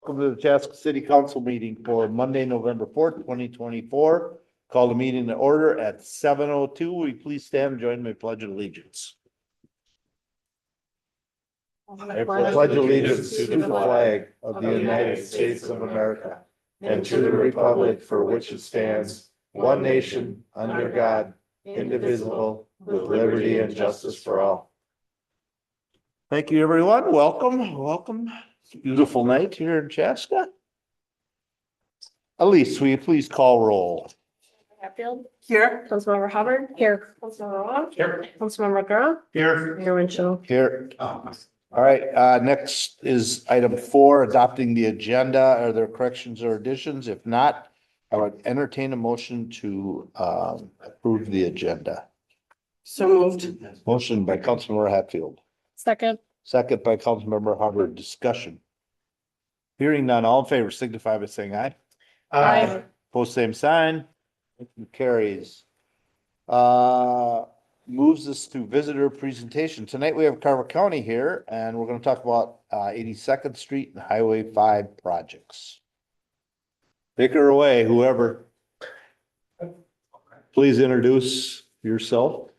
Welcome to the Chaska City Council meeting for Monday, November 4th, 2024. Call the meeting to order at 7:02. Will you please stand and join me in pledge of allegiance? I pledge allegiance to the flag of the United States of America and to the republic for which it stands, one nation, under God, indivisible, with liberty and justice for all. Thank you, everyone. Welcome. It's a beautiful night here in Chaska. Elise, will you please call roll? Hatfield. Here. Councilmember Hubbard. Here. Councilmember Long. Here. Councilmember Grant. Here. Mayor Winchell. Here. All right, next is item 4, adopting the agenda. Are there corrections or additions? If not, I would entertain a motion to approve the agenda. So moved. Motion by Councilmember Hatfield, Second. second by Councilmember Hubbard. Discussion. Hearing none, all in favor signify by saying aye. Aye. Post same sign. Motion carries. Moves us to visitor presentation. Tonight we have Carver County here and we're going to talk about 82nd Street and Highway 5 projects. Take her away, whoever. Please introduce yourself.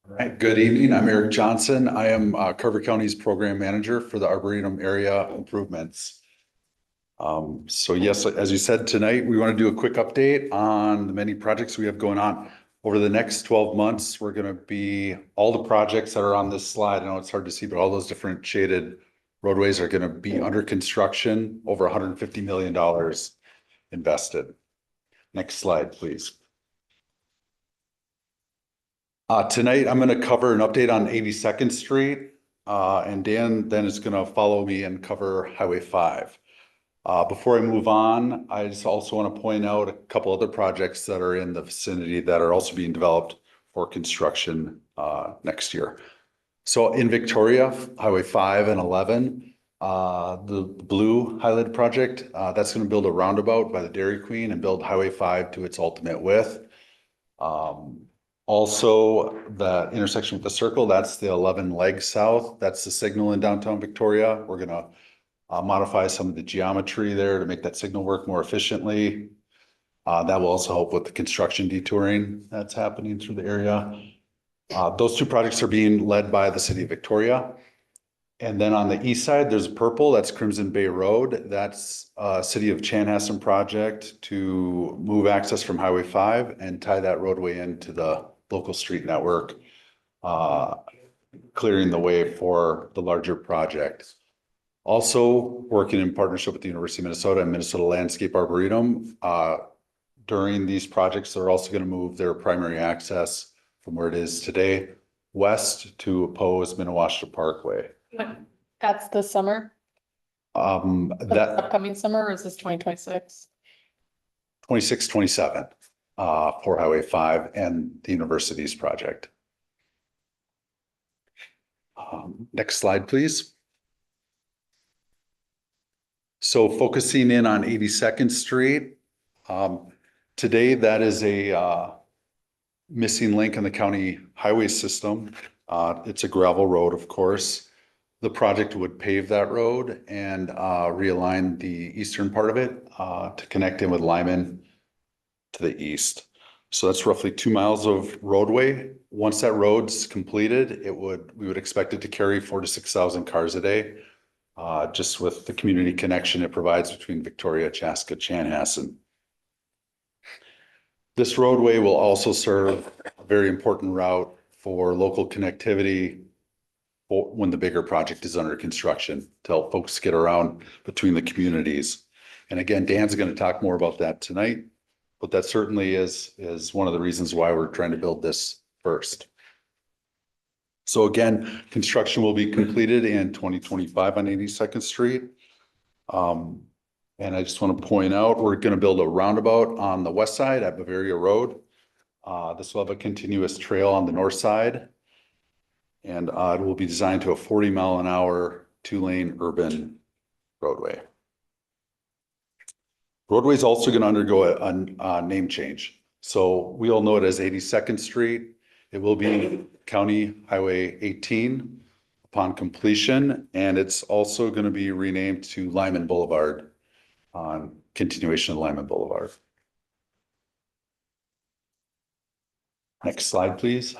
All right, good evening. I'm Eric Johnson. I am Carver County's program manager for the Arboretum area improvements. So yes, as you said tonight, we want to do a quick update on the many projects we have going on. Over the next 12 months, we're going to be all the projects that are on this slide. I know it's hard to see, but all those different shaded roadways are going to be under construction, over $150 million invested. Next slide, please. Tonight, I'm going to cover an update on 82nd Street, and Dan then is going to follow me and cover Highway 5. Before I move on, I just also want to point out a couple other projects that are in the vicinity that are also being developed for construction next year. So in Victoria, Highway 5 and 11, the blue highlighted project, that's going to build a roundabout by the Dairy Queen and build Highway 5 to its ultimate width. Also, the intersection with the circle, that's the 11 legs south. That's the signal in downtown Victoria. We're going to modify some of the geometry there to make that signal work more efficiently. That will also help with the construction detouring that's happening through the area. Those two projects are being led by the city of Victoria. And then on the east side, there's purple, that's Crimson Bay Road. That's a city of Chanhassen project to move access from Highway 5 and tie that roadway into the local street network, clearing the way for the larger project. Also working in partnership with the University of Minnesota and Minnesota Landscape Arboretum. During these projects, they're also going to move their primary access from where it is today west to oppose Minnewaska Parkway. That's this summer? That Upcoming summer, or is this 2026? 26, 27 for Highway 5 and the university's project. Next slide, please. So focusing in on 82nd Street, today that is a missing link in the county highway system. It's a gravel road, of course. The project would pave that road and realign the eastern part of it to connect in with Lyman to the east. So that's roughly 2 miles of roadway. Once that road's completed, we would expect it to carry 4,000 to 6,000 cars a day. Just with the community connection it provides between Victoria, Chaska, Chanhassen. This roadway will also serve a very important route for local connectivity when the bigger project is under construction to help folks get around between the communities. And again, Dan's going to talk more about that tonight, but that certainly is one of the reasons why we're trying to build this first. So again, construction will be completed in 2025 on 82nd Street. And I just want to point out, we're going to build a roundabout on the west side at Bavaria Road. This will have a continuous trail on the north side. And it will be designed to a 40-mile-an-hour, 2-lane urban roadway. Roadway is also going to undergo a name change. So we all know it as 82nd Street. It will be County Highway 18 upon completion, and it's also going to be renamed to Lyman Boulevard on continuation of Lyman Boulevard. Next slide, please.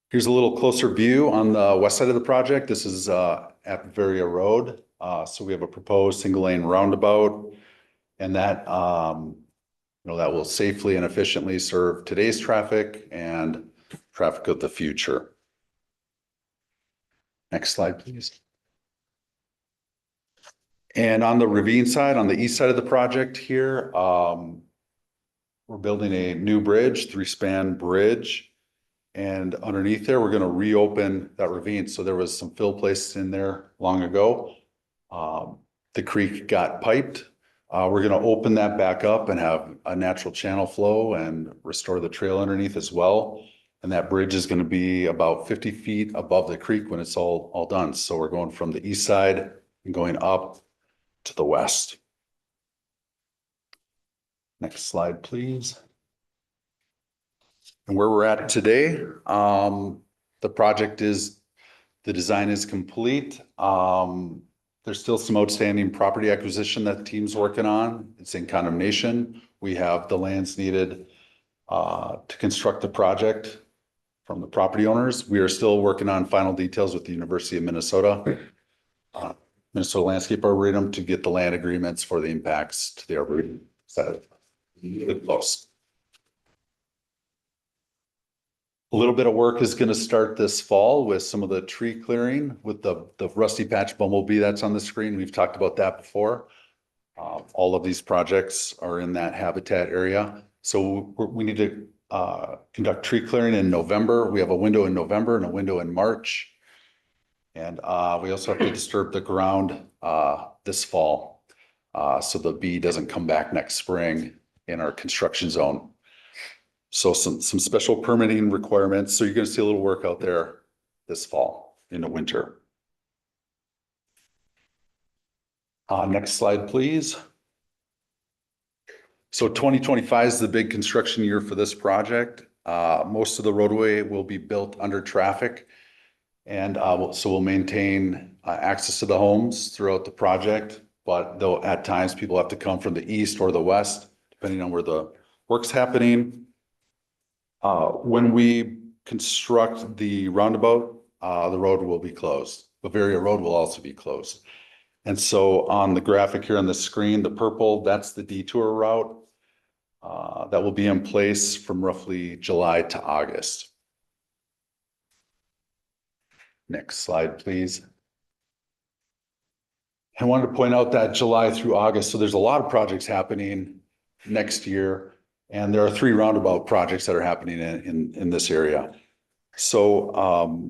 Here's a little closer view on the west side of the project. This is at Bavaria Road. So we have a proposed single lane roundabout, and that that will safely and efficiently serve today's traffic and traffic of the future. Next slide, please. And on the Ravine side, on the east side of the project here, we're building a new bridge, 3-span bridge. And underneath there, we're going to reopen that ravine. So there was some fill placed in there long ago. The creek got piped. We're going to open that back up and have a natural channel flow and restore the trail underneath as well. And that bridge is going to be about 50 feet above the creek when it's all done. So we're going from the east side and going up to the west. Next slide, please. And where we're at today, the project is, the design is complete. There's still some outstanding property acquisition that the team's working on. It's in condemnation. We have the lands needed to construct the project from the property owners. We are still working on final details with the University of Minnesota, Minnesota Landscape Arboretum, to get the land agreements for the impacts to the arboretum. So close. A little bit of work is going to start this fall with some of the tree clearing with the rusty patch bumblebee that's on the screen. We've talked about that before. All of these projects are in that habitat area. So we need to conduct tree clearing in November. We have a window in November and a window in March. And we also have to disturb the ground this fall so the bee doesn't come back next spring in our construction zone. So some special permitting requirements. So you're going to see a little work out there this fall in the winter. Next slide, please. So 2025 is the big construction year for this project. Most of the roadway will be built under traffic. And so we'll maintain access to the homes throughout the project. But though at times people have to come from the east or the west, depending on where the work's happening. When we construct the roundabout, the road will be closed. Bavaria Road will also be closed. And so on the graphic here on the screen, the purple, that's the detour route that will be in place from roughly July to August. Next slide, please. I wanted to point out that July through August, so there's a lot of projects happening next year. And there are 3 roundabout projects that are happening in this area. So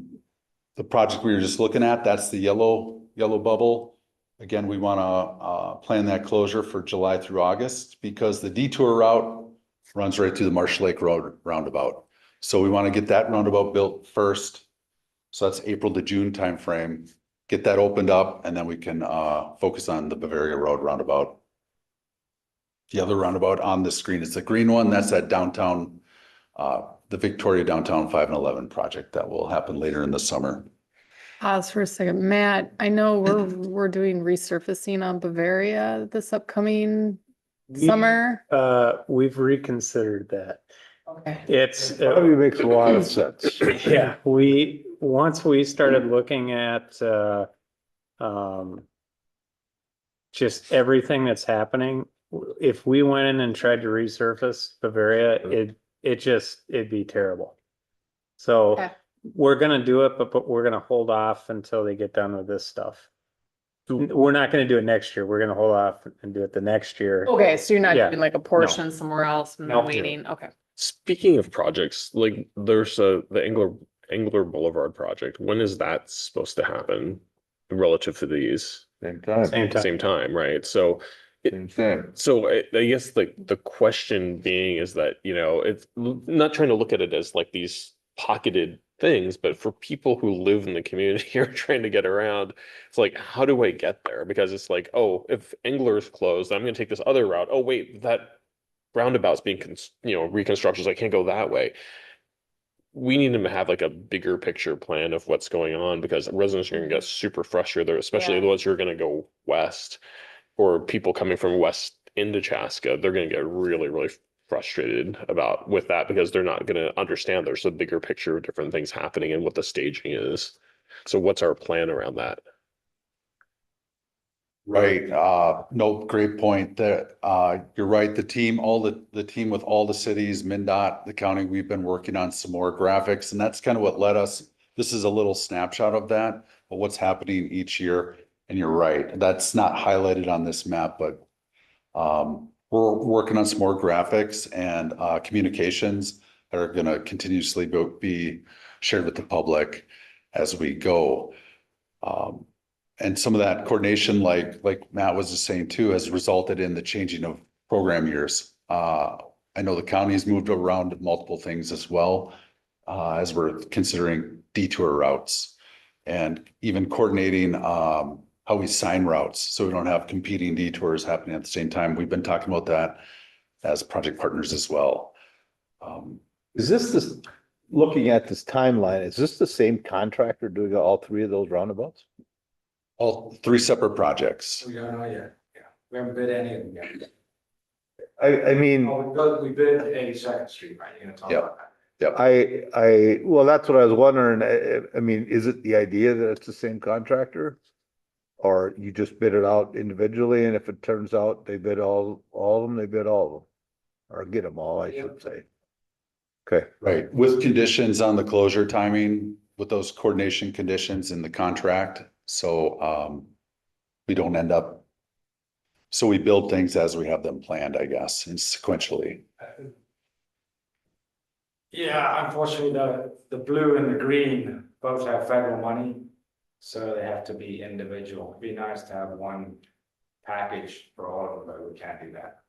the project we were just looking at, that's the yellow bubble. Again, we want to plan that closure for July through August because the detour route runs right through the Marsh Lake Road roundabout. So we want to get that roundabout built first. So that's April to June timeframe. Get that opened up, and then we can focus on the Bavaria Road roundabout. The other roundabout on the screen is the green one. That's that downtown, the Victoria Downtown 5 and 11 project that will happen later in the summer. Pause for a second. Matt, I know we're doing resurfacing on Bavaria this upcoming summer. We've reconsidered that. Okay. It's Probably makes a lot of sense. yeah, once we started looking at just everything that's happening, if we went in and tried to resurface Bavaria, it'd be terrible. So Okay. we're gonna do it, but we're gonna hold off until they get done with this stuff. We're not gonna do it next year. We're gonna hold off and do it the next year. Okay, so you're not Yeah. doing like a portion somewhere else and No. then waiting. Okay. Speaking of projects, like there's the Engler Boulevard project. When is that supposed to happen relative to these? Same time. Same time. Same time, right? So Same thing. So I guess like the question being is that, it's not trying to look at it as like these pocketed things, but for people who live in the community or trying to get around, it's like, how do I get there? Because it's like, oh, if Engler's closed, I'm going to take this other route. Oh, wait, that roundabout's being, reconstructed, so I can't go that way. we need to have like a bigger picture plan of what's going on, because residents are gonna get super frustrated, especially Yeah. the ones who are gonna go west, or people coming from west into Chaska. They're gonna get really, really frustrated about with that, because they're not gonna understand there's a bigger picture of different things happening and what the staging is. So what's our plan around that? Right, no, great point. That, you're right, the team, the team with all the cities, MnDOT, the county, we've been working on some more graphics, and that's kind of what led us. This is a little snapshot of that, of what's happening each year. And you're right, that's not highlighted on this map, but we're working on some more graphics and communications that are gonna continuously be shared with the public as we go. And some of that coordination, like Matt was just saying too, has resulted in the changing of program years. I know the county's moved around multiple things as well, as we're considering detour routes and even coordinating, how we sign routes, so we don't have competing detours happening at the same time. We've been talking about that as project partners as well. Is this, looking at this timeline, is this the same contractor doing all three of those roundabouts? All three separate projects. We don't know yet, yeah, we haven't bid any of them yet. I mean, Oh, we bid 82nd Street, right, you're gonna talk Yeah. about that. well, that's what I was wondering. I mean, is it the idea that it's the same contractor? Or you just bid it out individually, and if it turns out they bid all of them, they bid all of them? Or get them all, I should say. Okay, Right, with conditions on the closure timing, with those coordination conditions in the contract, so we don't end up. So we build things as we have them planned, I guess, and sequentially. Yeah, unfortunately, the blue and the green both have federal money, so they have to be individual. It'd be nice to have one package for all of them, but we can't do that.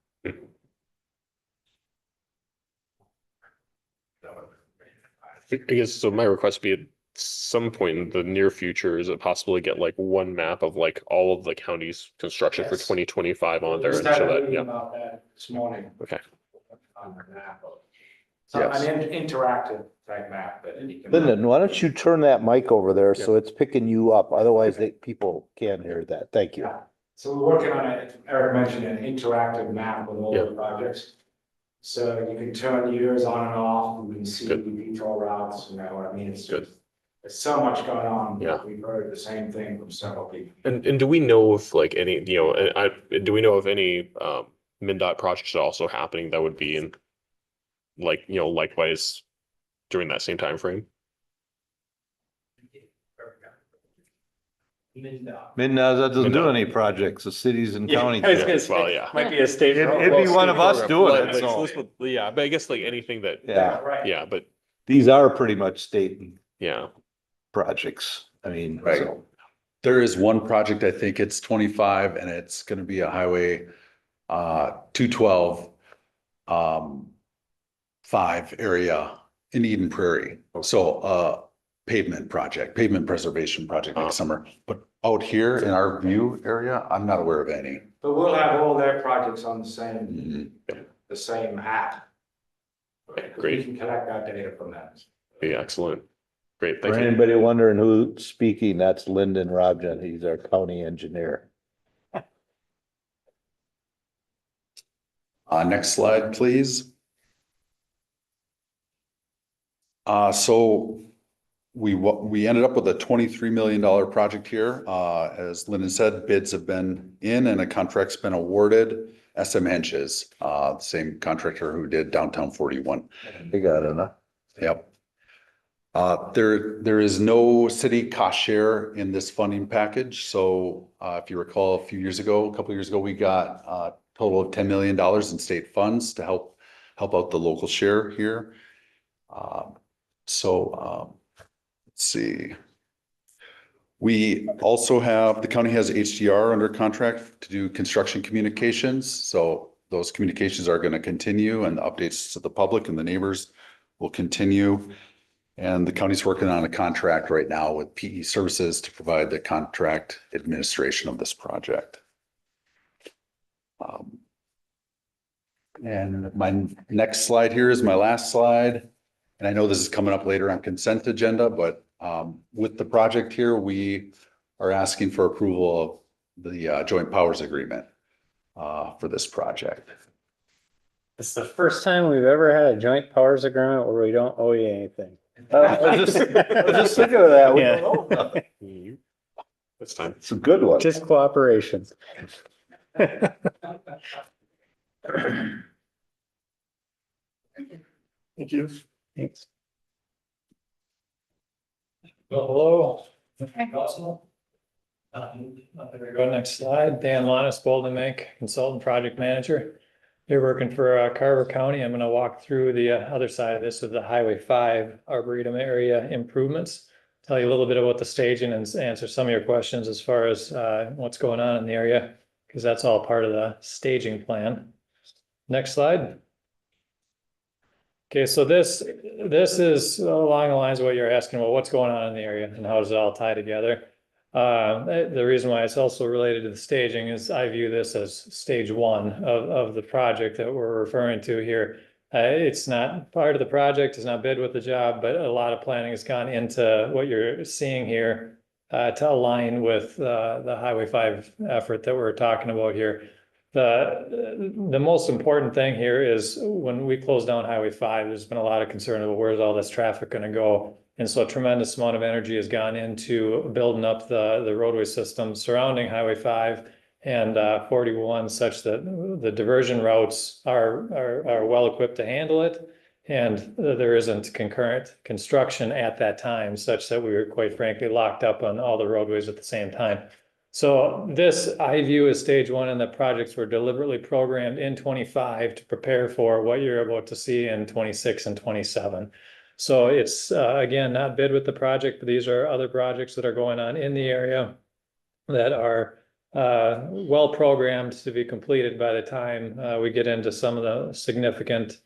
I guess, so my request be at some point in the near future, is it possible to get like one map of like all of the county's construction for Yes. 2025 on there? Just And had so a that, meeting yeah, about that this morning. okay. On the map. So Yes. an interactive type map, but you can. Lyndon, why don't you turn that mic over there so it's picking you up? Otherwise, people can't hear that. Thank you. Yeah, so we're working on it, Eric mentioned an interactive map with all the projects. So you can turn years on and off, you can see the detour routes, you know, I mean, it's Good. just. There's so much going on. Yeah. We've heard the same thing from several people. And do we know if like any, you know, do we know of any MnDOT projects are also happening that would be in like, you know, likewise during that same time frame? MnDOT doesn't do any projects, the cities and counties. I was do. gonna say, Well, yeah. might be a state. It'd be one of us doing it, Like, so. yeah, but I guess like anything that, Yeah, Right. yeah, but these are pretty much state yeah. projects. I mean, Right. so. There is one project, I think it's 25, and it's gonna be a highway 212 5 area in Eden Prairie. So pavement preservation project next summer. But out here in our view area, I'm not aware of any. But we'll have all their projects on the same, Mhm. the same app. Okay, We great. can collect that data from them. Yeah, excellent. Great, For thank you. anybody wondering who's speaking, that's Lyndon Robjan. He's our county engineer. Next slide, please. So we ended up with a $23 million project here. As Lyndon said, bids have been in and a contract's been awarded. SM Henches, the same contractor who did downtown 41. They got enough. Yep. There is no city cost share in this funding package. So if you recall, a couple years ago, we got a total of $10 million in state funds to help out the local share here. Let's see. We also have, the county has HDR under contract to do construction communications. So those communications are going to continue, and the updates to the public and the neighbors will continue. And the county's working on a contract right now with PE Services to provide the contract administration of this project. And my next slide here is my last slide. And I know this is coming up later on consent agenda, but with the project here, we are asking for approval of the joint powers agreement for this project. It's the first time we've ever had a joint powers agreement where we don't owe you anything. I was just thinking of that. We Yeah. don't know nothing. That's fine. It's a good one. Just cooperation. Thank you. Thanks. Well, hello. Council. There we go, next slide. Dan Lannis, Bolden Mink, Consultant Project Manager. You're working for Carver County. I'm going to walk through the other side of this with the Highway 5 Arboretum area improvements. Tell you a little bit about the staging and answer some of your questions as far as what's going on in the area, because that's all part of the staging plan. Next slide. Okay, so this is along the lines of what you're asking, well, what's going on in the area and how does it all tie together? The reason why it's also related to the staging is I view this as stage one of the project that we're referring to here. It's not part of the project, it's not bid with the job, but a lot of planning has gone into what you're seeing here to align with the Highway 5 effort that we're talking about here. The most important thing here is when we close down Highway 5, there's been a lot of concern about where's all this traffic going to go. And so a tremendous amount of energy has gone into building up the roadway system surrounding Highway 5 and 41 such that the diversion routes are well equipped to handle it. And there isn't concurrent construction at that time such that we were quite frankly locked up on all the roadways at the same time. So this I view as stage one, and the projects were deliberately programmed in 25 to prepare for what you're about to see in 26 and 27. So it's again, not bid with the project, but these are other projects that are going on in the area that are well programmed to be completed by the time we get into some of the significant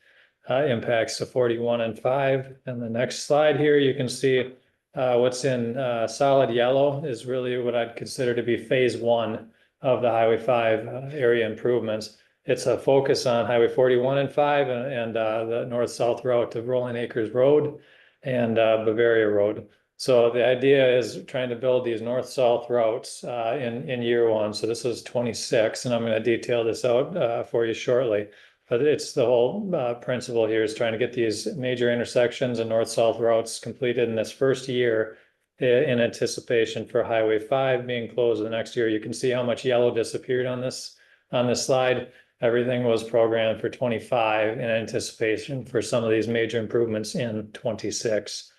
impacts of 41 and 5. And the next slide here, you can see what's in solid yellow is really what I'd consider to be phase one of the Highway 5 area improvements. It's a focus on Highway 41 and 5 and the north-south route of Rolling Acres Road and Bavaria Road. So the idea is trying to build these north-south routes in year one. So this is 26, and I'm going to detail this out for you shortly. But it's the whole principle here is trying to get these major intersections and north-south routes completed in this first year in anticipation for Highway 5 being closed the next year. You can see how much yellow disappeared on this slide. Everything was programmed for 25 in anticipation for some of these major improvements in 26.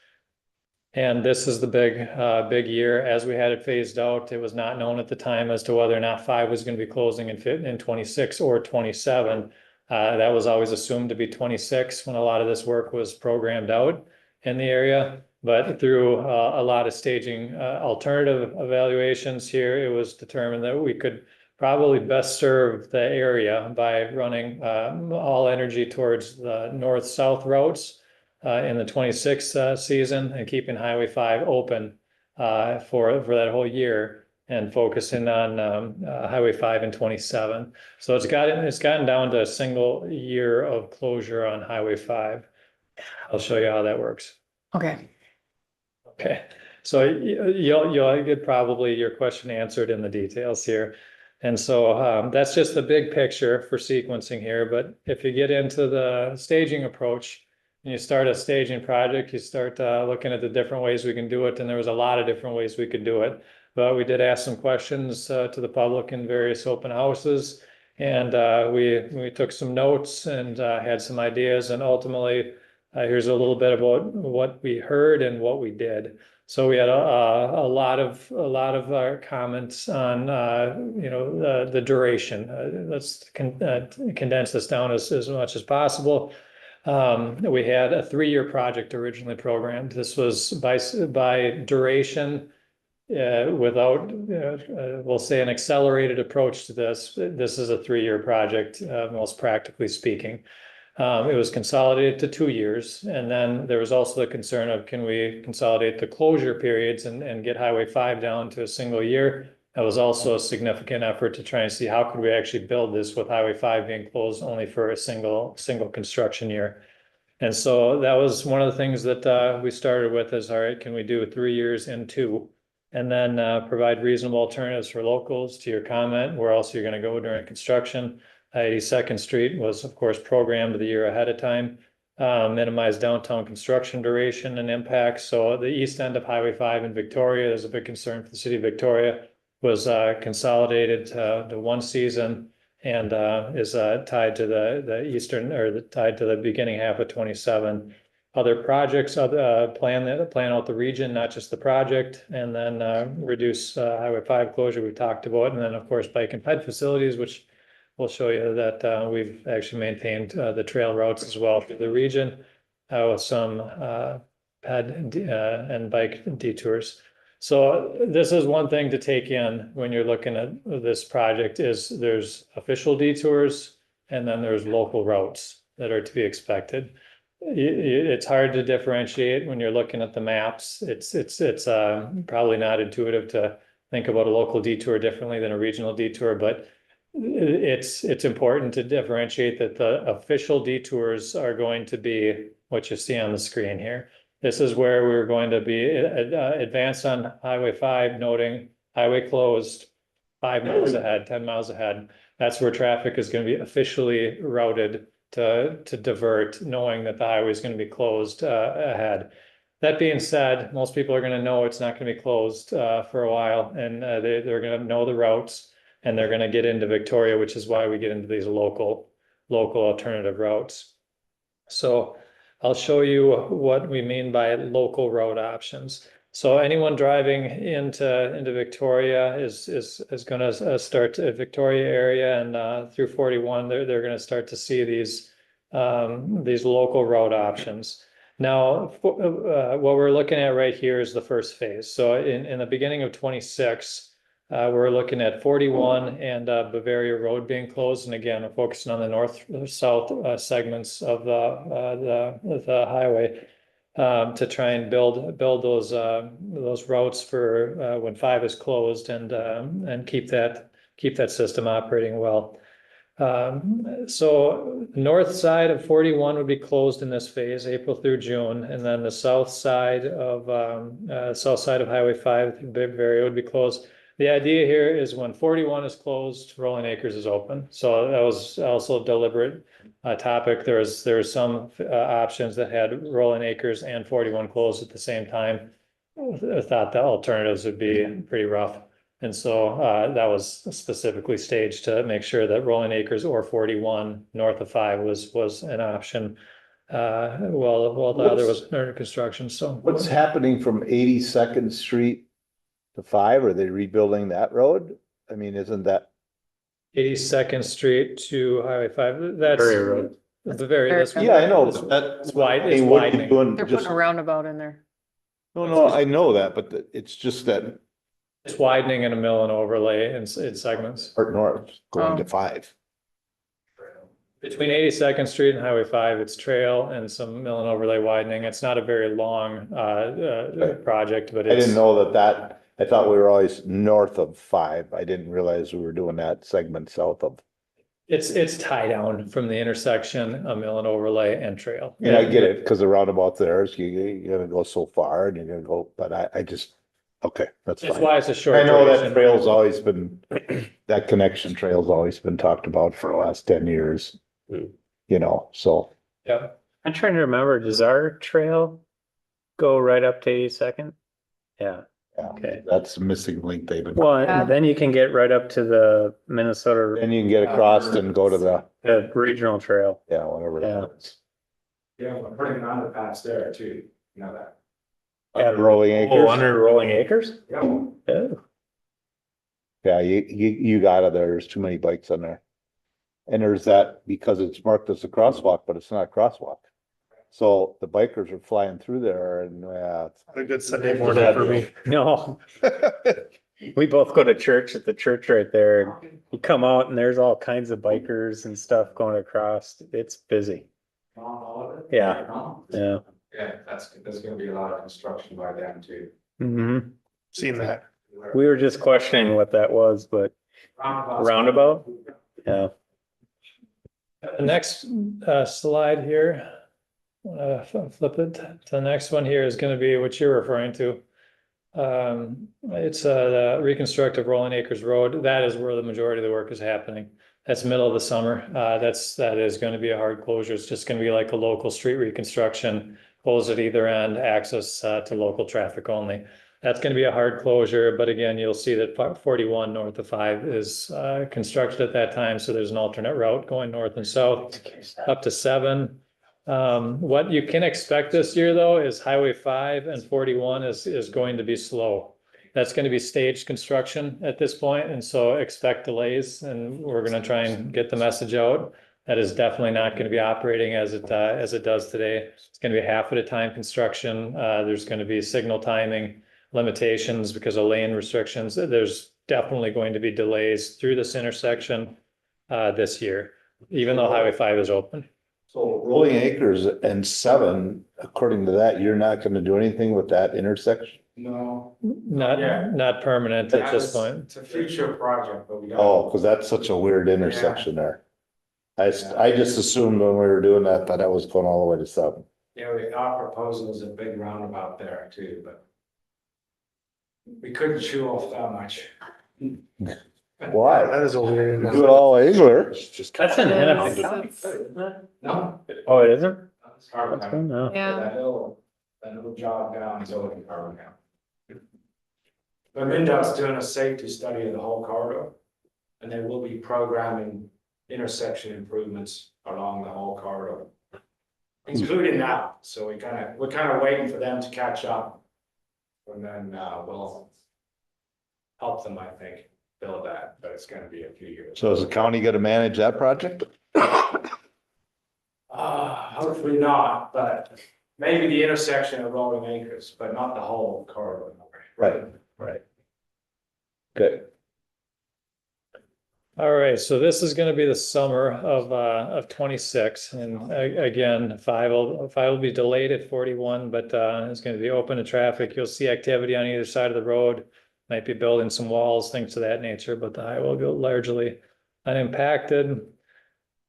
And this is the big year. As we had it phased out, it was not known at the time as to whether or not 5 was going to be closing in 26 or 27. That was always assumed to be 26 when a lot of this work was programmed out in the area. But through a lot of staging alternative evaluations here, it was determined that we could probably best serve the area by running all energy towards the north-south routes in the 26 season and keeping Highway 5 open for that whole year and focusing on Highway 5 and 27. So it's gotten down to a single year of closure on Highway 5. I'll show you how that works. Okay. Okay, so you'll get probably your question answered in the details here. And so that's just the big picture for sequencing here. But if you get into the staging approach and you start a staging project, you start looking at the different ways we can do it. And there was a lot of different ways we could do it. But we did ask some questions to the public in various open houses. And we took some notes and had some ideas. And ultimately, here's a little bit about what we heard and what we did. So we had a lot of our comments on the duration. Let's condense this down as much as possible. We had a 3-year project originally programmed. This was by duration without we'll say an accelerated approach to this. This is a 3-year project, most practically speaking. It was consolidated to 2 years. And then there was also the concern of, can we consolidate the closure periods and get Highway 5 down to a single year? That was also a significant effort to try and see how could we actually build this with Highway 5 being closed only for a single construction year. And so that was one of the things that we started with is, all right, can we do 3 years in 2? And then provide reasonable alternatives for locals. To your comment, where else you're going to go during construction. 82nd Street was, of course, programmed the year ahead of time. Minimize downtown construction duration and impact. So the east end of Highway 5 in Victoria, there's a big concern for the city of Victoria, was consolidated to one season and is tied to the eastern, or tied to the beginning half of 27. Other projects, plan out the region, not just the project, and then reduce Highway 5 closure we talked about, and then of course bike and ped facilities, which will show you that we've actually maintained the trail routes as well through the region with some ped and bike detours. So this is one thing to take in when you're looking at this project is there's official detours and then there's local routes that are to be expected. It's hard to differentiate when you're looking at the maps. It's probably not intuitive to think about a local detour differently than a regional detour, but it's important to differentiate that the official detours are going to be what you see on the screen here. This is where we're going to be advanced on Highway 5, noting highway closed 5 miles ahead, 10 miles ahead. That's where traffic is going to be officially routed to divert, knowing that the highway is going to be closed ahead. That being said, most people are going to know it's not going to be closed for a while, and they're going to know the routes, and they're going to get into Victoria, which is why we get into these local alternative routes. So I'll show you what we mean by local road options. So anyone driving into Victoria is going to start at Victoria area and through 41. They're going to start to see these local road options. Now, what we're looking at right here is the first phase. So in the beginning of 26, we're looking at 41 and Bavaria Road being closed. And again, we're focusing on the north-south segments of the highway to try and build those routes for when 5 is closed and keep that system operating well. So north side of 41 would be closed in this phase, April through June, and then the south side of Highway 5, Bavaria would be closed. The idea here is when 41 is closed, Rolling Acres is open. So that was also a deliberate topic. There's some options that had Rolling Acres and 41 closed at the same time. I thought the alternatives would be pretty rough. And so that was specifically staged to make sure that Rolling Acres or 41 north of 5 was an option while the other was under construction. So What's happening from 82nd Street to 5? Are they rebuilding that road? I mean, isn't that 82nd Street to Highway 5? That's Bavaria Road. Bavaria. Yeah, I know, but that's wide. I It's mean, what are you widening. doing? They're Just, putting a roundabout in there. no, I know that, but it's just that It's widening in a mill and overlay in segments. part north going to Oh. 5. Between 82nd Street and Highway 5, it's trail and some mill and overlay widening. It's not a very long project, but I it's. didn't know that, I thought we were always north of 5. I didn't realize we were doing that segment south of. It's tie down from the intersection, a mill and overlay and trail. And I get it, because the roundabout there is, you're gonna go so far and you're gonna go, but I just, okay, that's That's fine. why it's a short. I know that duration. trail's always been, that connection trail's always been talked about for the last 10 years. Hmm. You know, so. Yeah. I'm trying to remember, does our trail go right up to 82nd? Yeah, Yeah, Okay. that's a missing link, David. well, Yeah. and then you can get right up to the Minnesota Then you can get across and go to the, regional trail. yeah, whatever. Yeah. that is. Yeah, we're putting an underpass there too, you know that. Under Rolling Oh, Acres. under Rolling Acres? Yeah. Oh, Yeah, you got it. There's too many bikes on there. And there's that, because it's marked as a crosswalk, but it's not a crosswalk. So the bikers are flying through there and, it's A good Sunday morning for me. no, we both go to church at the church right there. You come out and there's all kinds of bikers and stuff going across. It's busy. Yeah. Yeah. Yeah, there's gonna be a lot of construction by then too. Mm-hmm. Seen that. We were just questioning what that was, but roundabout? Yeah. The next slide here flip it to the next one here is gonna be what you're referring to. It's the reconstructive Rolling Acres Road. That is where the majority of the work is happening. That's middle of the summer. That is gonna be a hard closure. It's just gonna be like a local street reconstruction, close at either end, access to local traffic only. That's gonna be a hard closure, but again, you'll see that 41 north of 5 is constructed at that time, so there's an alternate route going north and south up to 7. What you can expect this year, though, is Highway 5 and 41 is going to be slow. That's going to be staged construction at this point, and so expect delays, and we're going to try and get the message out. That is definitely not going to be operating as it does today. It's going to be half at a time construction. There's going to be signal timing limitations because of lane restrictions. There's definitely going to be delays through this intersection this year, even though Highway 5 is open. So Rolling Acres and 7, according to that, you're not gonna do anything with that intersection? No. Not permanent at this point. It's a future project, but we don't. Oh, cause that's such a weird intersection there. I just assumed when we were doing that, that was going all the way to 7. Yeah, our proposal is a big roundabout there too, but we couldn't chew off that much. Why? That is a weird. Do it all Engler. That's in Hennepin. No. Oh, it isn't? It's Carver That's County. good now. Yeah. That little jog down is over in Carver County. But MinDOT's doing a safety study of the whole corridor, and they will be programming intersection improvements along the whole corridor, including that. So we're kind of waiting for them to catch up, and then we'll help them, I think, build that. But it's going to be a few years. So is the county gonna manage that project? Hopefully not, but maybe the intersection of Rolling Acres, but not the whole corridor. Right. Good. All right, so this is gonna be the summer of 26, and again, 5 will be delayed at 41, but it's gonna be open to traffic. You'll see activity on either side of the road. Might be building some walls, things of that nature, but the highway will go largely unimpacted.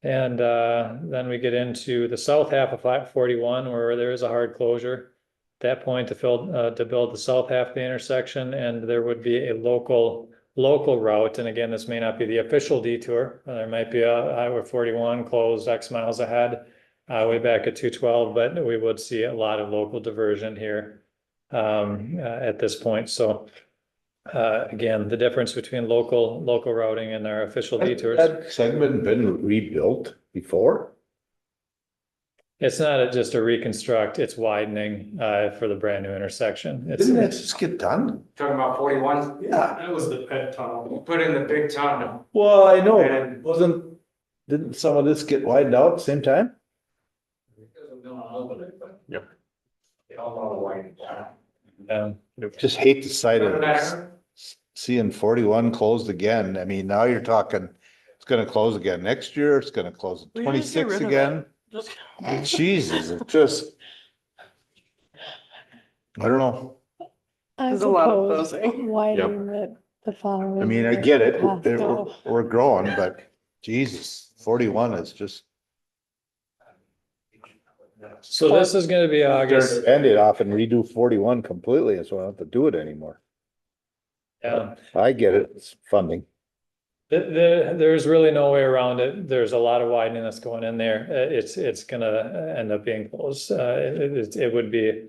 And then we get into the south half of 41, where there is a hard closure. At that point, to build the south half of the intersection, and there would be a local route. And again, this may not be the official detour. There might be a Highway 41 closed X miles ahead, way back at 212, but we would see a lot of local diversion here at this point. So again, the difference between local routing and our official detours. Has that segment been rebuilt before? It's not just a reconstruct, it's widening for the brand new intersection. Didn't that just get done? Talking about 41? Yeah. That was the pet tunnel. We put in the big tunnel. Well, I know, And- didn't some of this get widened out at the same time? Yep. They all know the white. Just hate the sight of Remember this. that? Seeing 41 closed again. I mean, now you're talking, it's gonna close again next year, it's gonna close at We need to get 26 rid of again. Jesus, it just. I don't know. I There's a lot of propose closing. widening the following. I mean, I get it. path, though. We're growing, but Jesus, 41 is just. So this is gonna be August. End it off and redo 41 completely, so I don't have to do it anymore. Yeah. I get it, it's funding. There's really no way around it. There's a lot of widening that's going in there. It's gonna end up being closed. It would be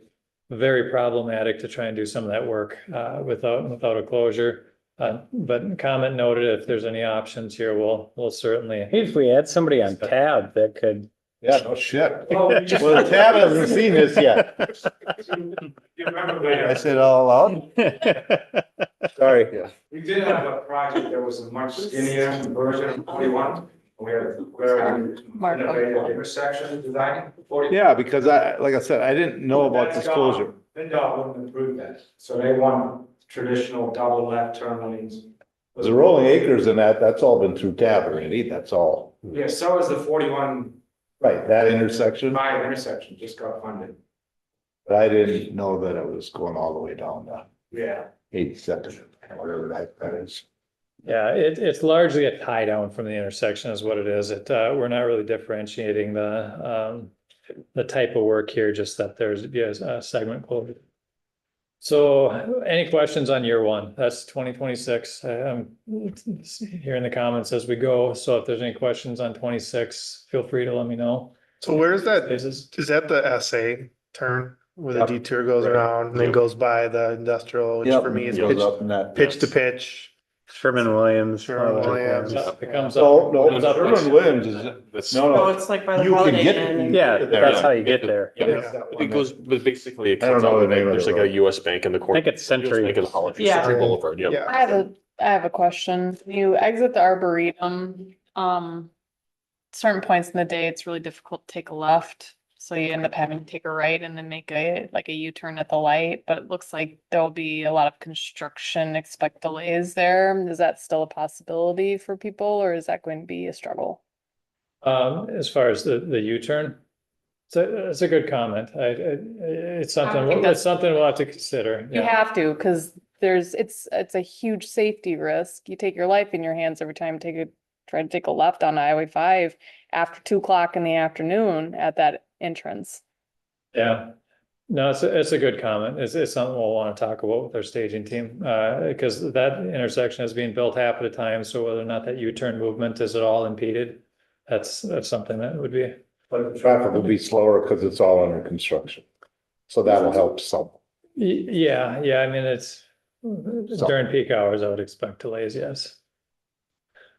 very problematic to try and do some of that work without a closure. But comment noted, if there's any options here, we'll certainly. Hey, if we had somebody on tab that could. Yeah, no shit. Oh, Well, the tab hasn't seen this yet. You remember I that? said all out. Sorry. We did have a project that was a much skinnier version of 41. We had a very Mark. innovative intersection design. 40. Yeah, because like I said, I didn't know about this closure. MinDOT wouldn't approve that, so they want traditional double left turn lanes. The Rolling Acres and that's all been through tab already, that's all. Yeah, so is the 41 Right, that intersection, mile intersection, just got funded. but I didn't know that it was going all the way down to Yeah. 82nd, whatever that is. Yeah, it's largely a tie down from the intersection is what it is. We're not really differentiating the type of work here, just that there's be a segment closure. So any questions on year one? That's 2026. I'm here in the comments as we go. So if there's any questions on 26, feel free to let me know. So where's that? This is Is that the SA turn where the Yep. detour goes Right. around and then Yep. goes by the industrial, which Yep, for me is goes pitch, up in that. pitch to pitch. Sherman-Williams. Sherman-Williams. it comes No, up. no, comes up- Sherman-Williams is, That's- no, Oh, no. it's like by the You can Holiday get- Inn. Yeah, There, that's yeah. how you get there. Yeah. It goes, but basically it I don't comes know out the of name of there's the like a road. US Bank in the corner. I think it's Century. US Bank and Holiday Yeah. Century Boulevard, yep. Yeah. I have a question. You exit the Arboretum, certain points in the day, it's really difficult to take a left. So you end up having to take a right and then make like a U-turn at the light, but it looks like there'll be a lot of construction, expect delays there. Is that still a possibility for people, or is that going to be a struggle? As far as the U-turn, it's a good comment. It's something, think that's- it's something we'll have to consider. You Yeah. have to, because it's a huge safety risk. You take your life in your hands every time you try to take a left on Highway 5 after 2 o'clock in the afternoon at that entrance. Yeah, no, it's a good comment. It's something we'll want to talk about with our staging team, because that intersection is being built half at a time, so whether or not that U-turn movement is at all impeded, that's something that would be. But the traffic will be slower because it's all under construction. So that'll help some. Yeah, I mean, it's during peak hours, I would expect delays, yes.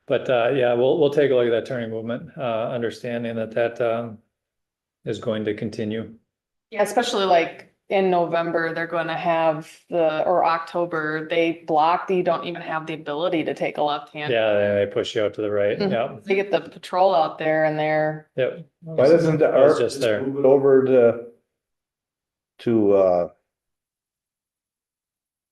But yeah, we'll take a look at that turning movement, understanding that is going to continue. Yeah, especially like in November, they're going to have or October, they block, you don't even have the ability to take a left hand. Yeah, they push you out to the right, Mhm. yeah, They get the patrol out there and they're, yep. Why doesn't the I was ARC just there. move it over to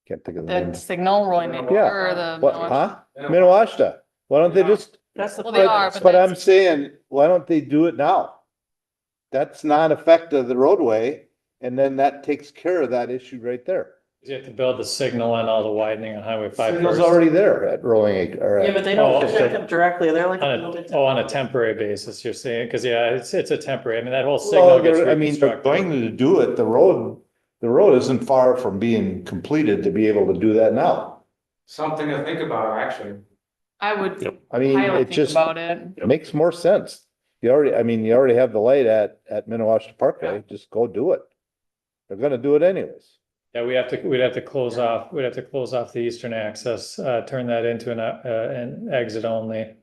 can't think of the the name. signal rolling in Yeah. or the. What, huh? Minnewaska. Why don't they just, That's the. Well, they are, but but I'm that's, saying, why don't they do it now? That's not affected the roadway, and then that takes care of that issue right there. You have to build the signal and all the widening on Highway 5 Signal's first. already there at Rolling Acre, or Yeah, at but they Oh, don't okay. check up directly. They're like. On a temporary basis, you're saying, because yeah, it's a temporary, I mean, that whole Well, signal gets I mean, but going reconstructed. to do it, the road isn't far from being completed to be able to do that now. Something to think about, actually. I would Yep. I mean, highly it think just about it. makes more sense. You already have the light at Minnewaska Parkway, just go do it. They're gonna do it anyways. Yeah, we'd have to close off the eastern access, turn that into an exit only.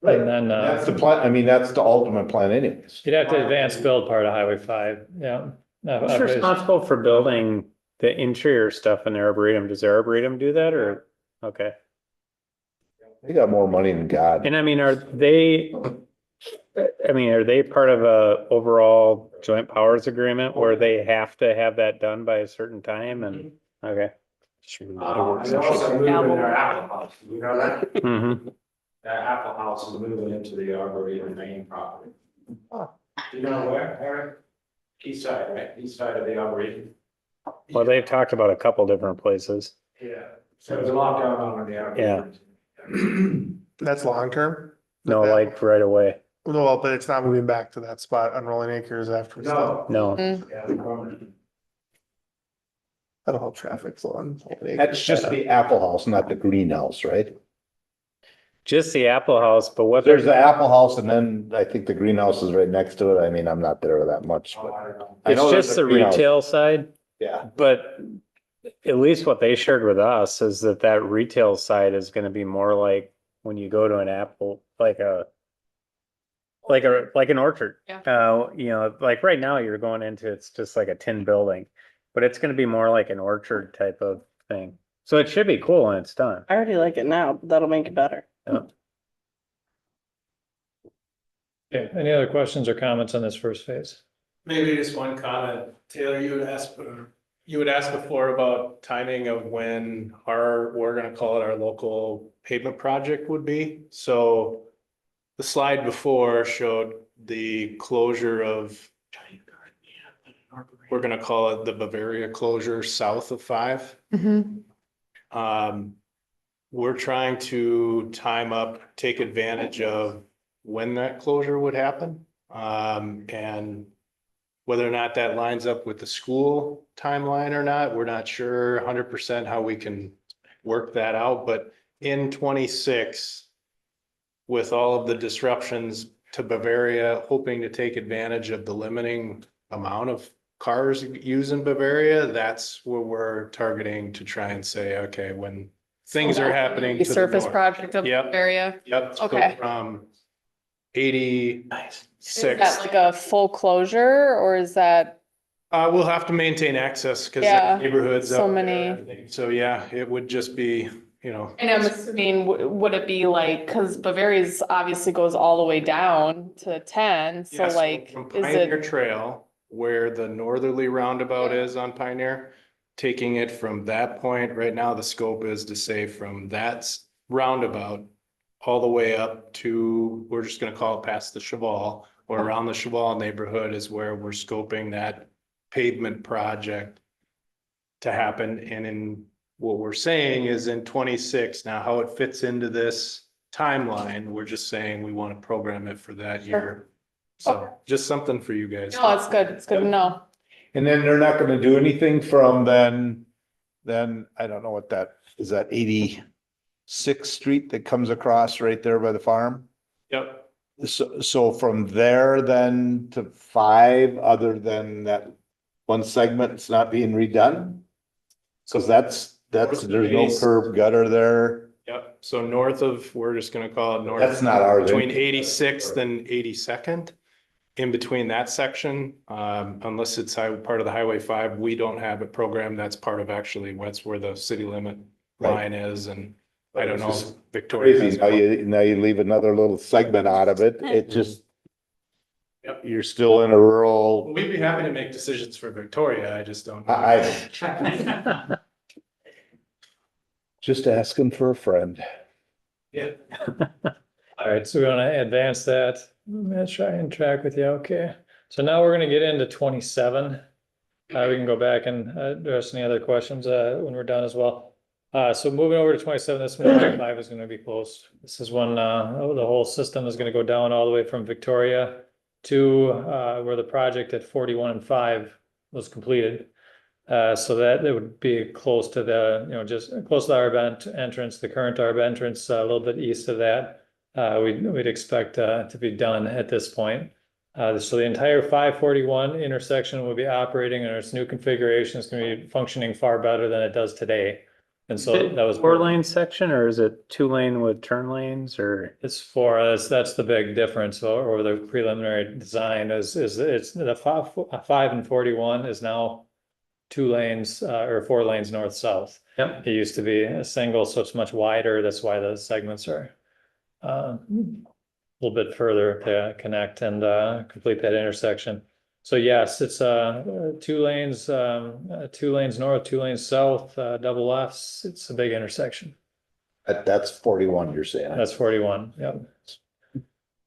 And then, That's the plan, I mean, that's the ultimate plan anyways. you'd have to advance build part of Highway 5, yeah. Who's responsible for building the interior stuff in the Arboretum? Does the Arboretum do that or? Okay. They got more money than God. And I mean, are they part of a overall joint powers agreement where they have to have that done by a certain time and, okay. Just remember that work They session. also moving their Apple House, you know that? Mm-hmm. That Apple House is moving into the Arboretum main property. Do you know where, Eric? East side, right? East side of the Arboretum. Well, they've talked about a couple different places. Yeah. So there's a lot going on with the Arboretum. That's long term. No, like right away. Well, but it's not moving back to that spot on Rolling Acres after. No. No. Mm. Yeah, they're going. That'll help traffic flow on. Rolling Acres. That's just the Apple House, not the greenhouse, right? Just the Apple House, but what There's the they're, Apple House and then I think the greenhouse is right next to it. I mean, I'm not there that much, Oh, but. I don't know. I it's know there's just a the greenhouse. retail side, Yeah. but at least what they shared with us is that retail side is gonna be more like when you go to an Apple, like an orchard. Yeah. You know, like right now you're going into, it's just like a tin building, but it's gonna be more like an orchard type of thing. So it should be cool when it's done. I already like it now, but that'll make it better. Okay, any other questions or comments on this first phase? Maybe just one comment. Taylor, you would ask before about timing of when we're gonna call it our local pavement project would be. So the slide before showed the closure of, we're gonna call it the Bavaria closure south of 5. Mhm. We're trying to take advantage of when that closure would happen. And Whether or not that lines up with the school timeline or not, we're not sure 100% how we can work that out, but in 26, with all of the disruptions to Bavaria, hoping to take advantage of the limiting amount of cars used in Bavaria, that's where we're targeting to try and say, okay, when things are happening to the Resurface north. project of Yep. area. Yep. So Okay. from Is 86, that like a full closure or is that, we'll have to maintain access because Yeah, neighborhoods so up there, many. I think. So yeah, it would just be, you know. and I'm assuming, would it be like, cause Bavaria's obviously goes all the way down to 10, so Yeah, like, from is Pioneer it? Trail, where the northerly roundabout is on Pioneer, taking it from that point, right now, the scope is to say from that roundabout all the way up to, we're just gonna call it past the Cheval, or around the Cheval neighborhood is where we're scoping that pavement project to happen. And in what we're saying is in 26, now how it fits into this timeline, we're just saying we want to program it for that year. So just something for you guys. No, it's good to know. And then they're not gonna do anything from then, I don't know what that, is that 86th Street that comes across right there by the farm? Yep. So from there then to 5, other than that one segment, it's not being redone? Cause that's, there's no curb gutter there. Yep. So north of, we're just gonna call it north. That's not ours. Between 86th and 82nd. In between that section, unless it's part of the Highway 5, we don't have it programmed. That's part of actually what's where the city limit line is, and I don't know, if Victoria. Crazy, now you leave another little segment out of it, it just. Yep. You're still in a rural, We'd be happy to make decisions for Victoria, I just don't. know. I just asking for a friend. Yeah. All right, so we want to advance that. I'm gonna try and track with you. Okay. So now we're gonna get into 27. We can go back and address any other questions when we're done as well. So moving over to 27, this one, 5 is gonna be closed. This is when the whole system is gonna go down all the way from Victoria to where the project at 41 and 5 was completed. So that it would be close to the, just close to the ARB entrance, the current ARB entrance, a little bit east of that. We'd expect to be done at this point. So the entire 541 intersection will be operating in its new configuration. It's going to be functioning far better than it does today. And so that was 4-lane section, or is it 2-lane with turn lanes, or? It's for us. That's the big difference over the preliminary design is it's the 5 and 41 is now 2 lanes or 4 lanes north south. Yep. It used to be a single, so it's much wider. That's why the segments are a little bit further to connect and complete that intersection. So yes, it's 2 lanes, 2 lanes north, 2 lanes south, double Fs. It's a big intersection. That's 41, you're saying? That's 41. Yep.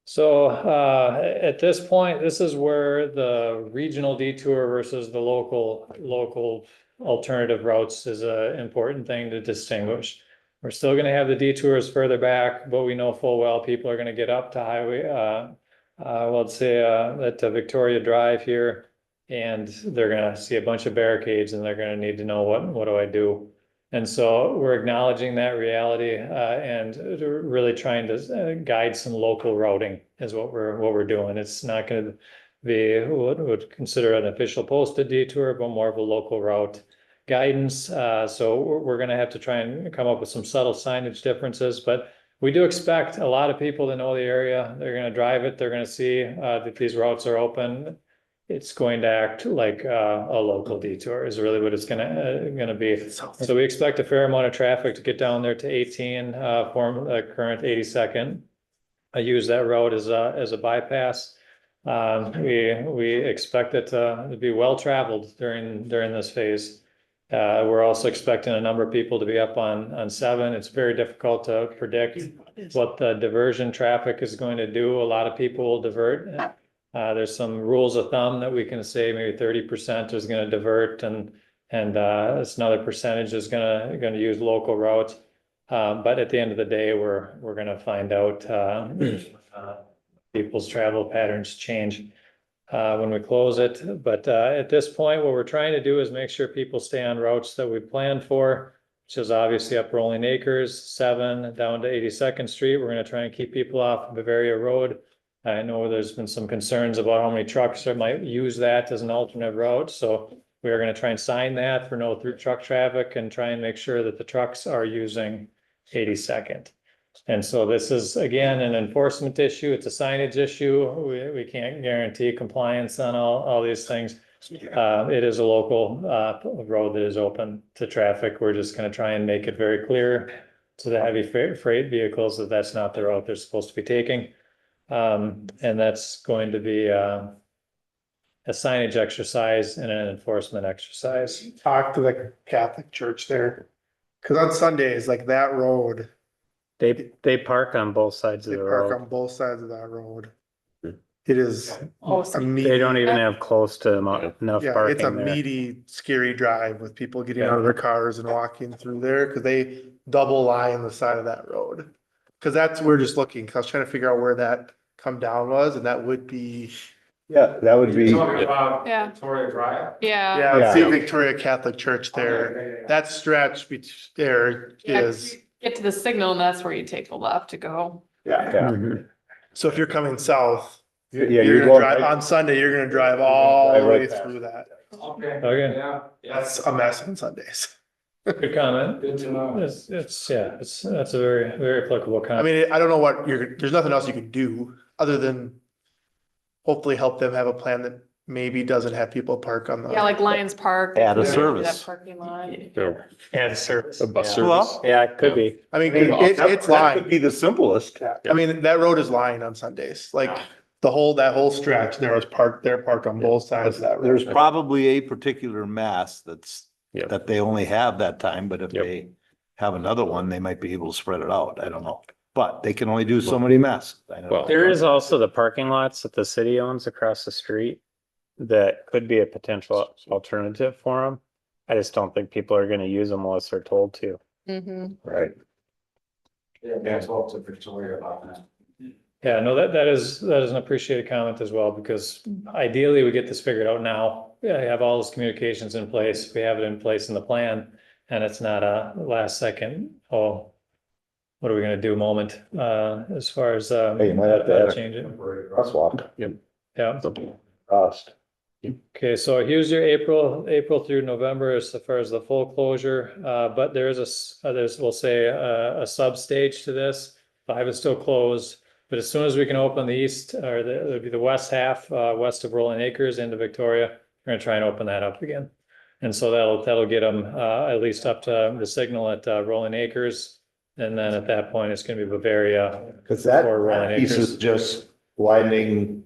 So at this point, this is where the regional detour versus the local alternative routes is an important thing to distinguish. We're still going to have the detours further back, but we know full well people are going to get up to highway, let's say at Victoria Drive here, and they're going to see a bunch of barricades and they're going to need to know what do I do? And so we're acknowledging that reality and really trying to guide some local routing is what we're doing. It's not going to be what would consider an official posted detour, but more of a local route guidance. So we're going to have to try and come up with some subtle signage differences, but we do expect a lot of people to know the area. They're going to drive it. They're going to see that these routes are open. It's going to act like a local detour is really what it's gonna be. So we expect a fair amount of traffic to get down there to 18, form the current 82nd. I use that road as a bypass. We expect it to be well traveled during this phase. We're also expecting a number of people to be up on 7. It's very difficult to predict what the diversion traffic is going to do. A lot of people will divert. There's some rules of thumb that we can say maybe 30% is going to divert and it's another percentage is going to use local routes. But at the end of the day, we're going to find out people's travel patterns change. when we close it. But at this point, what we're trying to do is make sure people stay on routes that we planned for, which is obviously up Rolling Acres, 7 down to 82nd Street. We're gonna try and keep people off Bavaria Road. I know there's been some concerns about how many trucks might use that as an alternate route, so we are gonna try and sign that for no through truck traffic and try and make sure that the trucks are using 82nd. And so this is, again, an enforcement issue. It's a signage issue. We can't guarantee compliance on all these things. It is a local road that is open to traffic. We're just gonna try and make it very clear to the heavy freight vehicles that that's not the route they're supposed to be taking. And that's going to be a signage exercise and an enforcement exercise. Talk to the Catholic church there. Cause on Sundays, like that road, They park on both sides of they the park road. on both sides of that road. It is Oh, a so meaty, They don't even have close to enough yeah, it's a parking there. meaty, scary drive with people getting out of their cars and walking through there, cause they double line the side of that road. Cause that's, we're just looking, cause I was trying to figure out where that come down was, and that would be, Yeah, that would be, You're talking about Yeah. Victoria Drive? Yeah. yeah, St. Yeah. Victoria Catholic Church there. That stretch there Yeah, 'cause is, you get to the signal and that's where you take the left to go. yeah. Yeah. So if you're coming south, yeah, you're you're gonna going drive, right. on Sunday, you're gonna drive all the Drive right way past. through that. Okay. Okay. Yeah, That's a mess on Sundays. Good comment. good to know. That's a very, very applicable I comment. mean, I don't know what there's nothing else you could do other than hopefully help them have a plan that maybe doesn't have people park on the. Yeah, like Lions Park. Add a that service. parking lot. And service. A bus Yeah. service. Well, Yeah, it could be. I mean, That it's could lined. be the simplest. I mean, that road is lined on Sundays, like that whole stretch there was parked, they're parked on both sides of that road. There's probably a particular mass Yeah. that they only have that time, but if Yep. they have another one, they might be able to spread it out. I don't know. But they can only do so many masses. I know. Well, There is also the parking lots that the city owns across the street that could be a potential alternative for them. I just don't think people are gonna use them unless they're told to. Mm-hmm. Right. Yeah, talk to Victoria about that. Yeah, no, that is an appreciated comment as well, because ideally we get this figured out now. Yeah, have all those communications in place. We have it in place in the plan, and it's not a last second, oh, what are we gonna do moment, as far as, Hey, you might have to add a change it. crosswalk. Yeah. Cost. Okay, so here's your April through November as far as the full closure, but there is we'll say a sub stage to this. 5 is still closed, but as soon as we can open the east, or it'll be the west half, west of Rolling Acres into Victoria, we're gonna try and open that up again. And so that'll get them, at least up to the signal at, Rolling Acres. And then at that point, it's gonna be Bavaria. Cause that Or Rolling piece Acres. is just widening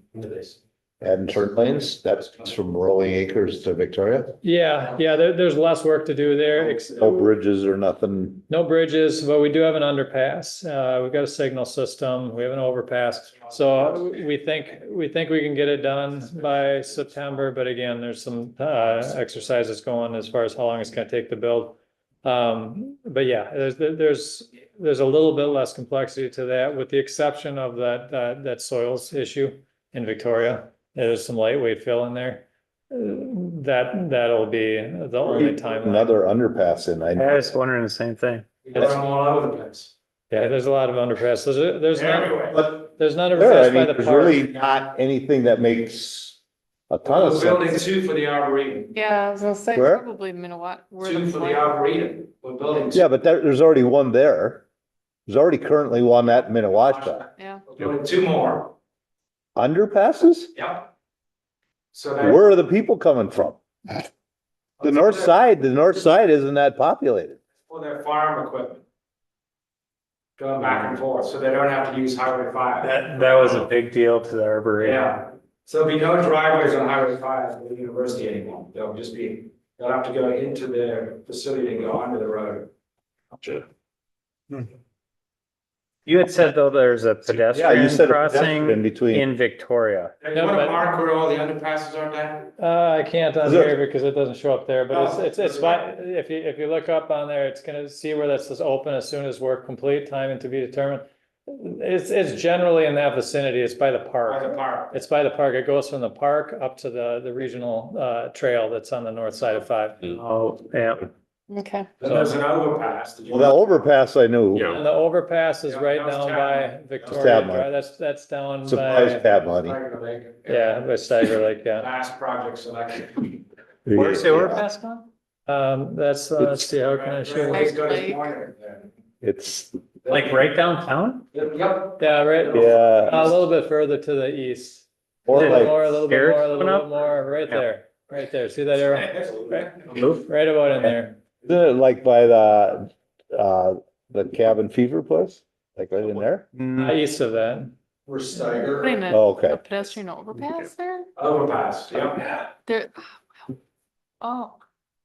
and turn lanes. That's from Rolling Acres to Victoria. Yeah, there's less work to do there. No bridges or nothing. No bridges, but we do have an underpass. We've got a signal system. We have an overpass. So we think we can get it done by September, but again, there's some exercises going as far as how long it's gonna take to build. But yeah, there's a little bit less complexity to that, with the exception of that soils issue in Victoria. There's some lightweight fill in there. That'll be the only time. Another underpass in. I was wondering the same thing. They're all over the place. Yeah, there's a lot of underpass. There's Everywhere. But there's none there, I underpass by mean, the there's park. really not anything that makes a ton of We're building sense. 2 for the Arboretum. Yeah, I was gonna say Where? probably Minnewatt. 2 for the Arboretum. We're building. Yeah, but there's already one there. There's already currently one at Minnewacha. Yeah. We're building 2 more. Underpasses? Yep. So Where are the people coming from? The north side isn't that populated. for their farm equipment. Going back and forth, so they don't have to use Highway 5. That was a big deal to the Arboretum. Yeah, so there'll be no driveways on Highway 5 at the university anymore. They'll have to go into their facility and go onto the road. You had said though, there's a Yeah, you pedestrian said in crossing between. in Victoria. You Yeah, wanna but- mark where all the underpasses are, Dan? I can't on Is it- here because it doesn't show up there, but Oh, it's fine. If you look up on there, it's gonna see where that says open as soon as work complete, time and to be determined. It's generally in that vicinity. It's by the By the park. park. It's by the park. It goes from the park up to the regional trail that's on the north side of 5. Oh, yeah. Okay. Then there's an overpass. Did you- Well, the overpass I knew. Yeah. And the overpass is Yeah, right that was down Tab by Money. Victoria Tab Money. Drive. That's down Surprise by, Pat money. Tiger Lake. yeah, by Steiger Lake, yeah. Last project selected. Where's the overpass gone? Let's see, how can I show Always you? got his Lake. pointer there. It's, Like right downtown? Yep. Yeah, right, yeah, a little bit further to the east. A or little like, more, a little bit Stairs more, a little going bit up? more, right Yeah. there, right there. See that arrow? Right, Move. right about in there. like by the cabin fever place, like right in there? East of that. We're Steiger. Putting Oh, okay. a pedestrian overpass there? Overpass, yep. There, oh,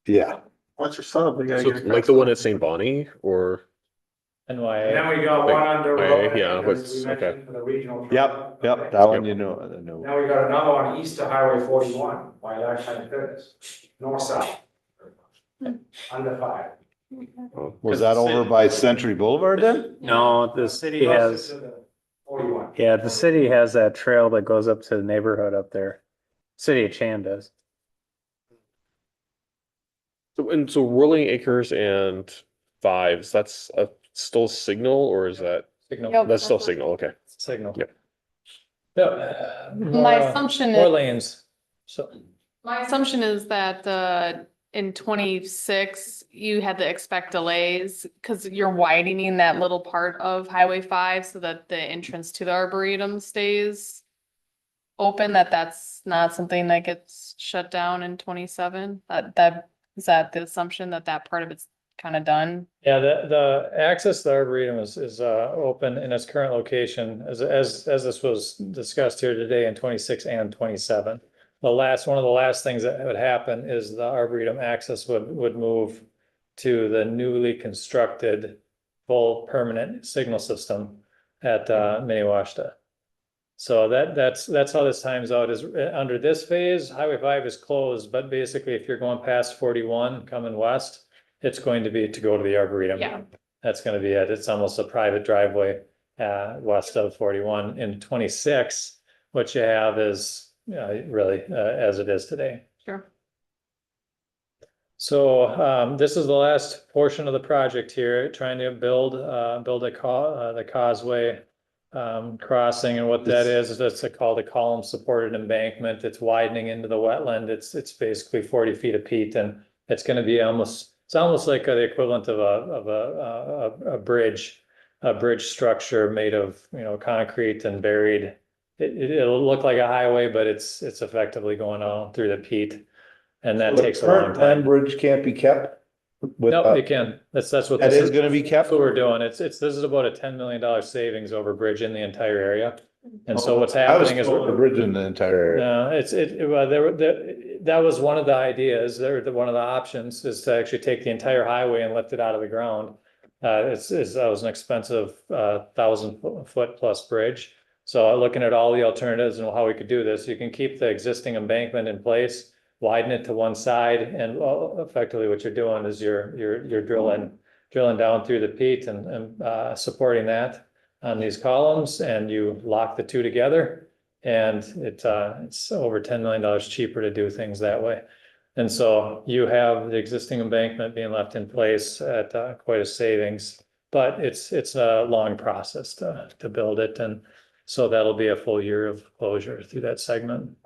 Yeah. What's your son? We gotta So get like the one at St. Bonnie or, And NYA. then we got Like, one under. yeah, road, yeah, as what's- we mentioned, for the regional. Yep, yep, Okay. that one you know, I know. Now we got another one east of Highway 41 by Lifetime Fitness, north south. Under 5. Was that over by Century Boulevard then? No, the city has, Closer to the 41. yeah, the city has that trail that goes up to the neighborhood up there. City of Chan does. so Rolling Acres and Fives, that's a still Signal or is that, Signal. Yep. that's still Signal, okay. Signal. Yep. Yeah. my assumption More is, lanes, so. my assumption is that, in 26, you had to expect delays because you're widening that little part of Highway 5 so that the entrance to the Arboretum stays open, that's not something that gets shut down in 27. Is that the assumption that that part of it's kind of done? Yeah, the access to the Arboretum is open in its current location as this was discussed here today in 26 and 27. One of the last things that would happen is the Arboretum access would move to the newly constructed full permanent signal system at Minnewaska. So that's how this times out is under this phase, Highway 5 is closed, but basically if you're going past 41 coming west, it's going to be to go to the Arboretum. Yeah. That's gonna be it. It's almost a private driveway west of 41. In 26, what you have is really as it is today. Sure. So this is the last portion of the project here, trying to build the causeway crossing, and what that is that's called a column supported embankment. It's widening into the wetland. It's basically 40 feet of peat, and it's going to be almost like the equivalent of a bridge structure made of concrete and buried. It'll look like a highway, but it's effectively going on through the peat, and that takes a long Current land time. bridge can't be kept? With, No, it can. That's what that this is gonna be kept? That's what we're doing. This is about a $10 million savings over bridge in the entire area. And so what's I was happening is. told the bridge in the entire area. No, well, that was one of the ideas, one of the options is to actually take the entire highway and lift it out of the ground. That was an expensive, 1,000-foot plus bridge. So looking at all the alternatives and how we could do this, you can keep the existing embankment in place, widen it to one side, and effectively what you're doing is you're drilling down through the peat and supporting that on these columns, and you lock the two together, and it's over $10 million cheaper to do things that way. And so you have the existing embankment being left in place at quite a savings, but it's a long process to build it, and so that'll be a full year of closure through that segment.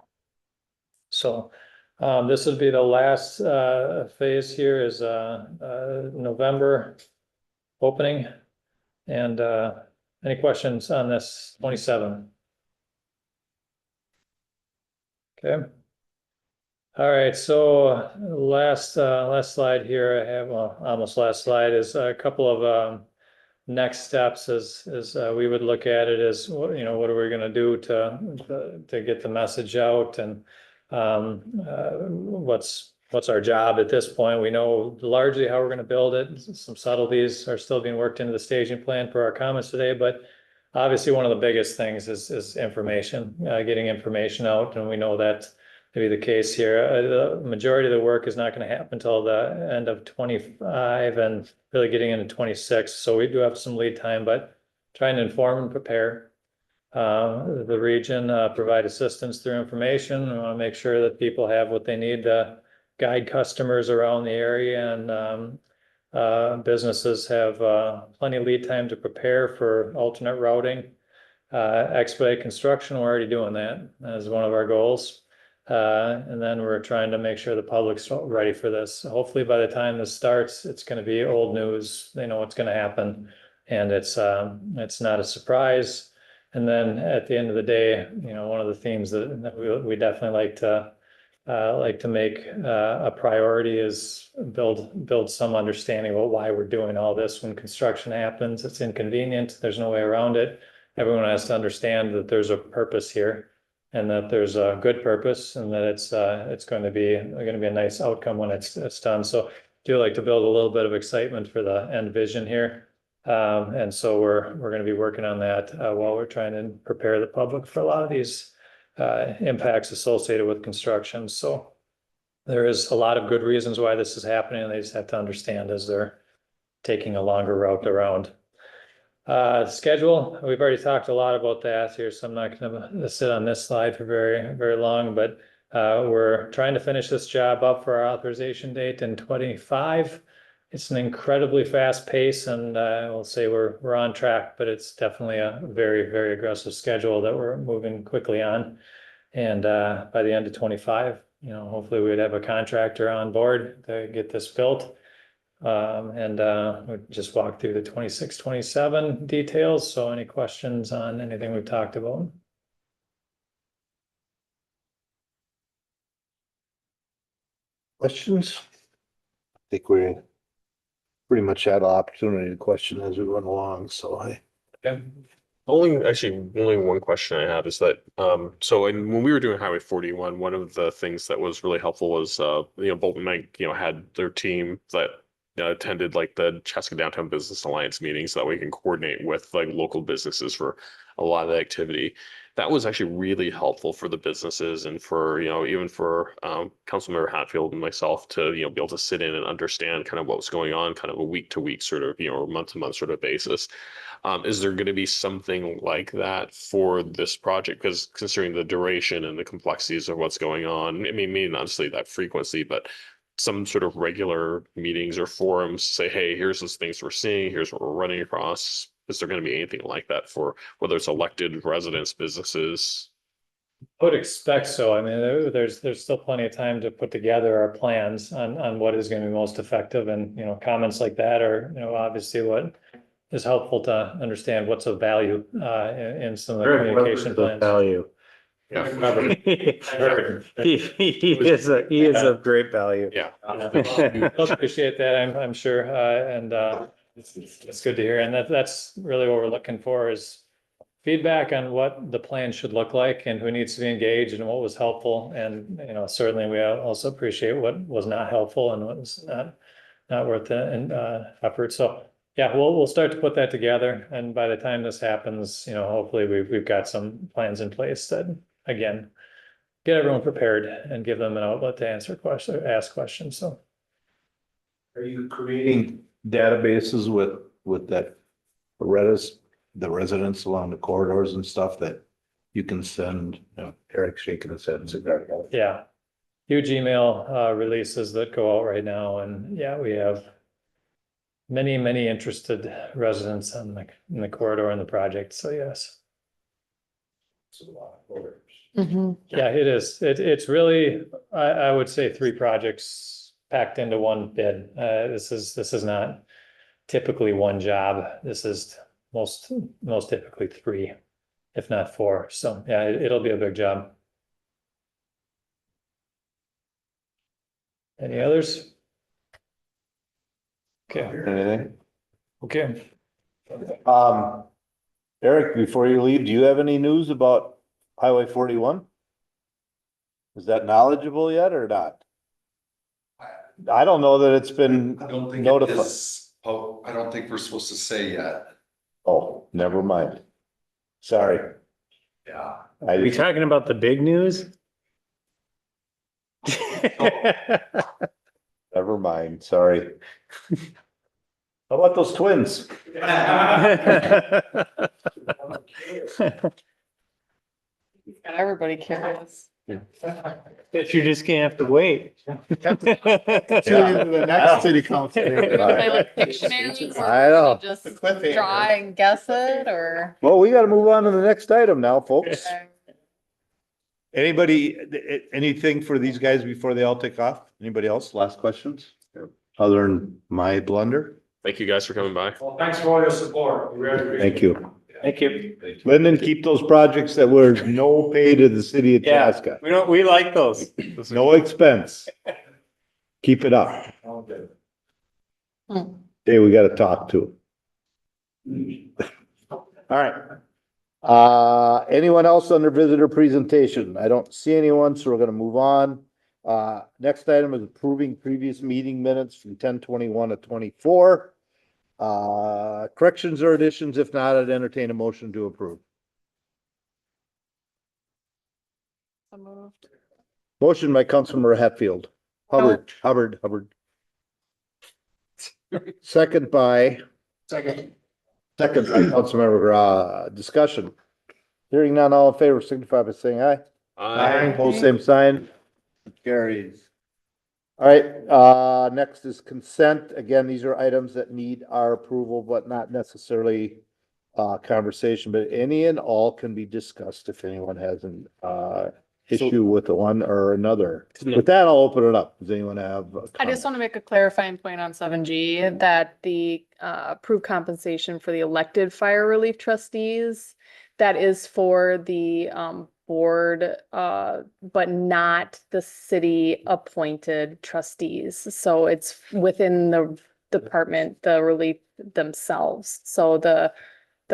So this would be the last phase here is November opening. And any questions on this 27? Okay. All right, so last slide here I have, well, almost last slide is a couple of next steps as we would look at it as, what are we gonna do to get the message out, and what's our job at this point. We know largely how we're gonna build it. Some subtleties are still being worked into the staging plan for our comments today, but obviously one of the biggest things is information, getting information out, and we know that to be the case here. The majority of the work is not going to happen until the end of 25 and really getting into 26. So we do have some lead time, but trying to inform and prepare the region, provide assistance through information. We want to make sure that people have what they need to guide customers around the area, and businesses have plenty of lead time to prepare for alternate routing. Expedite construction, we're already doing that as one of our goals. And then we're trying to make sure the public's ready for this. Hopefully by the time this starts, it's going to be old news. They know what's going to happen, and it's not a surprise. And then at the end of the day, one of the themes that we definitely like to make a priority is build some understanding about why we're doing all this. When construction happens, it's inconvenient. There's no way around it. Everyone has to understand that there's a purpose here, and that there's a good purpose, and that it's going to be a nice outcome when it's done. So I do like to build a little bit of excitement for the end vision here. And so we're going to be working on that while we're trying to prepare the public for a lot of these impacts associated with construction. So there is a lot of good reasons why this is happening. They just have to understand as they're taking a longer route around. Schedule, we've already talked a lot about that here, so I'm not going to sit on this slide for very, very long, but we're trying to finish this job up for our authorization date in 25. It's an incredibly fast pace, and we'll say we're on track, but it's definitely a very, very aggressive schedule that we're moving quickly on. And by the end of 25, hopefully we'd have a contractor on board to get this built. And we'll just walk through the 26, 27 details. So any questions on anything we've talked about? Questions? I think we pretty much had an opportunity to question as we went along, so Only one question I have is that, when we were doing Highway 41, one of the things that was really helpful was, Bolton Mike, had their team that attended like the Chaska Downtown Business Alliance meetings so that we can coordinate with like local businesses for a lot of the activity. That was actually really helpful for the businesses and for, even for Councilmember Hatfield and myself to, be able to sit in and understand kind of what was going on, kind of a week to week sort of, or month to month sort of basis. Is there going to be something like that for this project? Because considering the duration and the complexities of what's going on, I mean, maybe not necessarily that frequency, but some sort of regular meetings or forums say, hey, here's those things we're seeing, here's what we're running across. Is there going to be anything like that for whether it's elected residents, businesses? I would expect so. I mean, there's still plenty of time to put together our plans on what is going to be most effective, and comments like that are obviously what is helpful to understand what's of value in some of the communication plans. Value. Yeah. He is of great value. Yeah. I'll appreciate that, I'm sure, and it's good to hear, and that's really what we're looking for is feedback on what the plan should look like and who needs to be engaged and what was helpful. And certainly we also appreciate what was not helpful and what was not worth the effort. So yeah, we'll start to put that together, and by the time this happens, hopefully we've got some plans in place that, again, get everyone prepared and give them an outlet to ask questions. So are you creating databases with that the residents along the corridors and stuff that you can send? Eric shaking his head and saying, yeah, huge email releases that go out right now, and yeah, we have many interested residents in the corridor and the project. So yes. Yeah, it is. It's really, I would say 3 projects packed into one bid. This is not typically one job. This is most typically 3, if not 4. So yeah, it'll be a big job. Any others? Okay. anything? Okay. Eric, before you leave, do you have any news about Highway 41? Is that knowledgeable yet or not? I don't know that it's been I don't think notified. it is. Oh, I don't think we're supposed to say yet. Oh, never mind. Sorry. Yeah. I Are we talking about the big news? Never mind, sorry. How about those twins? Got everybody curious. But you just can't have to wait. The next city council. Play like Pictionary, or I know. just draw and guess it, or? Well, we gotta move on to the next item now, folks. Anybody, anything for these guys before they all take off? Anybody else? Last questions? Other than my blunder? Thank you guys for coming by. Well, thanks for all your support. We really appreciate Thank it. you. Thank you. Lyndon, keep those projects that were no pay to the city of Yeah, Chaska. we like those. No expense. Keep it up. Hmm. Okay, we gotta talk to. All right. Anyone else under visitor presentation? I don't see anyone, so we're gonna move on. Next item is approving previous meeting minutes from 10/21 to 24. Corrections or additions? If not, I'd entertain a motion to approve. So moved. Motion by Councilmember Hatfield. Hubbard. Second by Second. Councilmember, discussion. Hearing none, all in favor, signify by saying aye. Aye. Pose same sign. Carries. All right, next is consent. Again, these are items that need our approval, but not necessarily conversation, but any and all can be discussed if anyone has an issue with the one or another. With that, I'll open it up. Does anyone have? I just want to make a clarifying point on 7G that the approved compensation for the elected fire relief trustees, that is for the board, but not the city appointed trustees. So it's within the department, the relief themselves. So the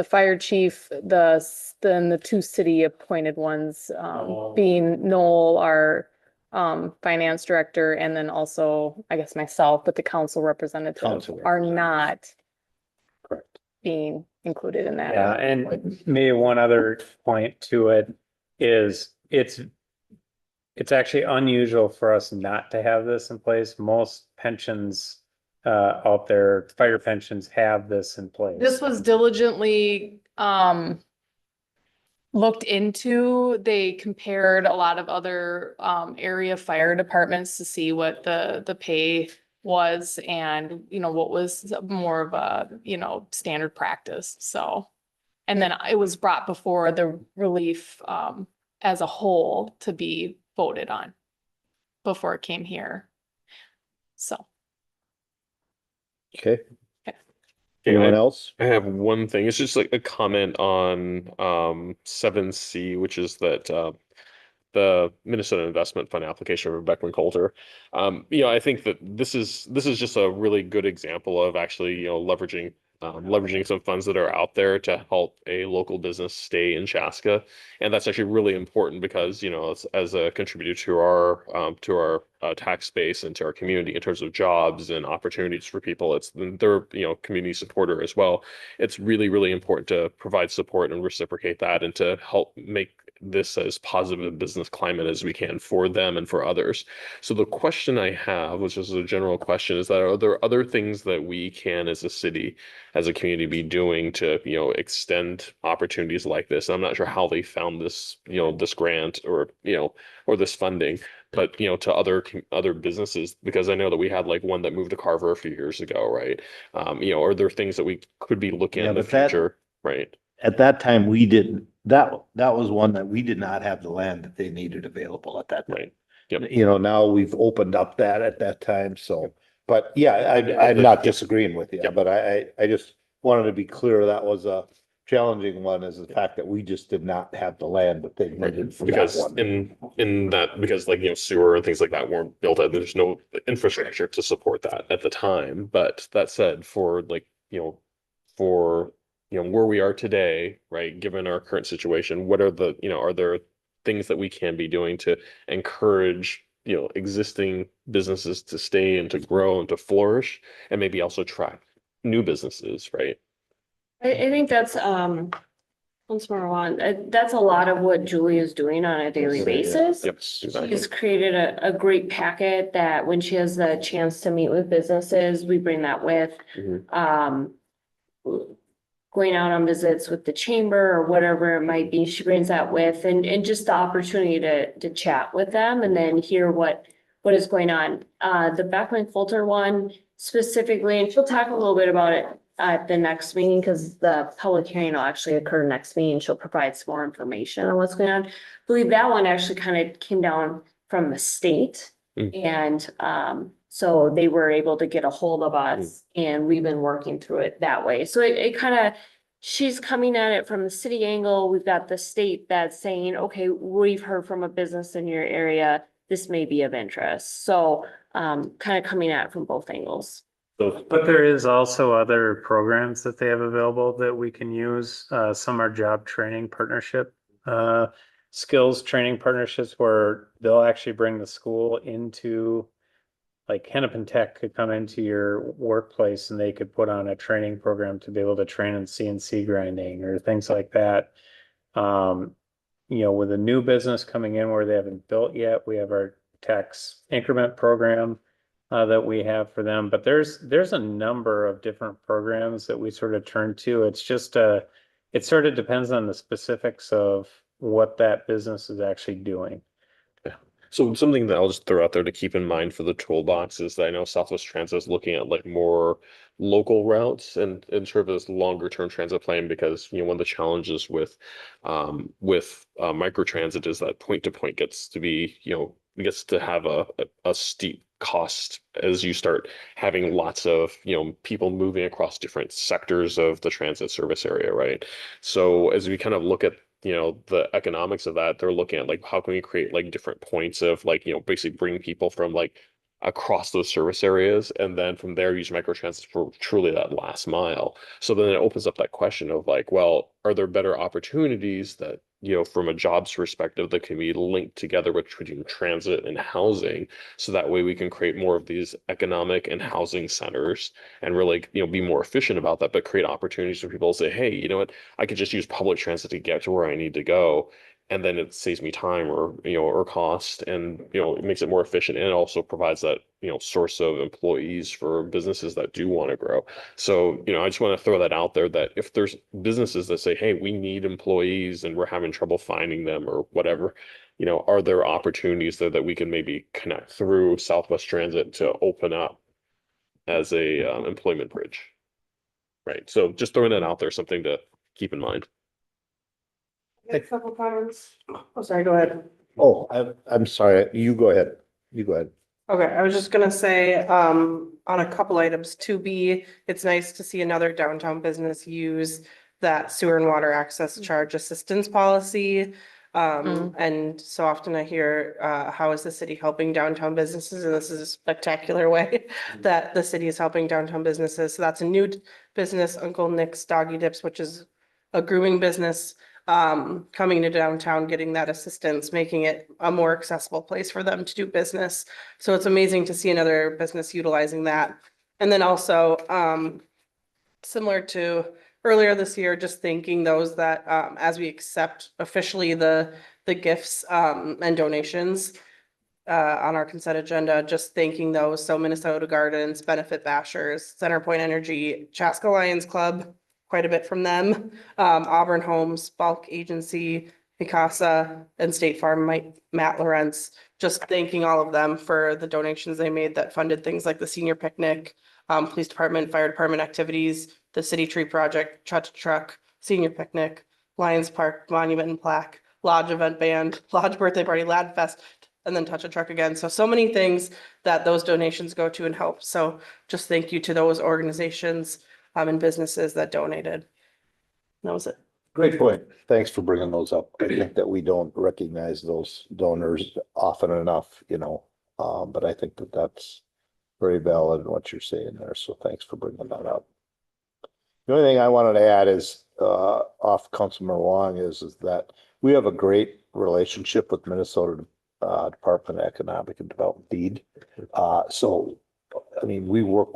fire chief, then the two city appointed ones, being Noel, our finance director, and then also, I guess myself, but the council representative Council are representative. not Correct. being included in that. Yeah, and maybe one other point to it is it's actually unusual for us not to have this in place. Most pensions out there, fire pensions have this in place. This was diligently looked into. They compared a lot of other area fire departments to see what the pay was, and what was more of a standard practice. So, and then it was brought before the relief as a whole to be voted on before it came here. So. Okay. Okay. Anyone else? I have one thing. It's just like a comment on 7C, which is that the Minnesota Investment Fund application for Beckman Coulter. I think that this is just a really good example of actually leveraging some funds that are out there to help a local business stay in Chaska, and that's actually really important because as a contributor to our tax base and to our community in terms of jobs and opportunities for people, they're community supporter as well. It's really, really important to provide support and reciprocate that, and to help make this as positive a business climate as we can for them and for others. So the question I have, which is a general question, is that are there other things that we can as a city, as a community, be doing to extend opportunities like this? I'm not sure how they found this this grant or this funding, but to other businesses, because I know that we had like one that moved to Carver a few years ago, right? Are there things that we could be looking at in the future, right? At that time, we didn't, that was one that we did not have the land that they needed available at that time. Right. Yep. Now we've opened up that at that time, so, but yeah, I'm not disagreeing with you, Yep. but I just wanted to be clear, that was a challenging one, is the fact that we just did not have the land that they needed for that Because one. in that, because like sewer and things like that weren't built out, there's no infrastructure to support that at the time. But that said, for where we are today, right, given our current situation, what are are there things that we can be doing to encourage existing businesses to stay and to grow and to flourish, and maybe also attract new businesses, right? I think that's Councilmember Juan, that's a lot of what Julie is doing on a daily basis. Yep, exactly. She's created a great packet that when she has the chance to meet with businesses, we bring that with. Mhm. Going out on visits with the chamber or whatever it might be, she brings that with and just the opportunity to chat with them and then hear what is going on. The Beckman Coulter one specifically, and she'll talk a little bit about it at the next meeting, because the public hearing will actually occur next meeting. She'll provide some more information on what's going on. I believe that one actually kind of came down from the state. And so they were able to get a hold of us and we've been working through it that way. So it kind of, she's coming at it from the city angle. We've got the state that's saying, okay, we've heard from a business in your area, this may be of interest. So kind of coming at it from both angles. But there is also other programs that they have available that we can use. Some are job training partnership, skills training partnerships where they'll actually bring the school into, like Hennepin Tech could come into your workplace and they could put on a training program to be able to train in CNC grinding or things like that. With a new business coming in where they haven't built yet, we have our tax increment program that we have for them. But there's a number of different programs that we sort of turn to. It's just it sort of depends on the specifics of what that business is actually doing. So something that I'll just throw out there to keep in mind for the toolbox is that I know Southwest Transit is looking at like more local routes and sort of this longer term transit plan, because one of the challenges with microtransit is that point to point gets to be gets to have a steep cost as you start having lots of people moving across different sectors of the transit service area, right? So as we kind of look at the economics of that, they're looking at like how can we create like different points of like basically bring people from like across those service areas, and then from there use microtransit for truly that last mile. So then it opens up that question of like, well, are there better opportunities that from a jobs perspective that can be linked together between transit and housing, so that way we can create more of these economic and housing centers and really be more efficient about that, but create opportunities for people to say, hey, you know what, I could just use public transit to get to where I need to go, and then it saves me time or cost, and it makes it more efficient, and it also provides that source of employees for businesses that do want to grow. So I just want to throw that out there, that if there's businesses that say, hey, we need employees and we're having trouble finding them or whatever, are there opportunities there that we can maybe connect through Southwest Transit to open up as a employment bridge, right? So just throwing that out there, something to keep in mind. A couple comments. Oh, sorry, go ahead. Oh, I'm sorry. You go ahead. You go ahead. Okay, I was just gonna say, on a couple items, 2B, it's nice to see another downtown business use that sewer and water access charge assistance policy. And so often I hear, how is the city helping downtown businesses? And this is a spectacular way that the city is helping downtown businesses. So that's a new business, Uncle Nick's Doggy Dips, which is a grooming business, coming to downtown, getting that assistance, making it a more accessible place for them to do business. So it's amazing to see another business utilizing that. And then also, similar to earlier this year, just thanking those that, as we accept officially the gifts, and donations, on our consent agenda, just thanking those. So Minnesota Gardens, Benefit Bashers, Centerpoint Energy, Chaska Lions Club, quite a bit from them, Auburn Homes, Bulk Agency, Picasa, and State Farm, Matt Lorenz, just thanking all of them for the donations they made that funded things like the senior picnic, police department, fire department activities, the city tree project, truck, senior picnic, Lions Park, monument and plaque, lodge event band, lodge birthday party, Lad Fest, and then touch a truck again. So many things that those donations go to and help. So just thank you to those organizations, and businesses that donated. That was it. Great point. Thanks for bringing those up. I think that we don't recognize those donors often enough, but I think that that's very valid in what you're saying there. So thanks for bringing that up. The only thing I wanted to add is, off Councilman Wong is that we have a great relationship with Minnesota Department of Economic and Development, DEED. So, I mean, we've worked,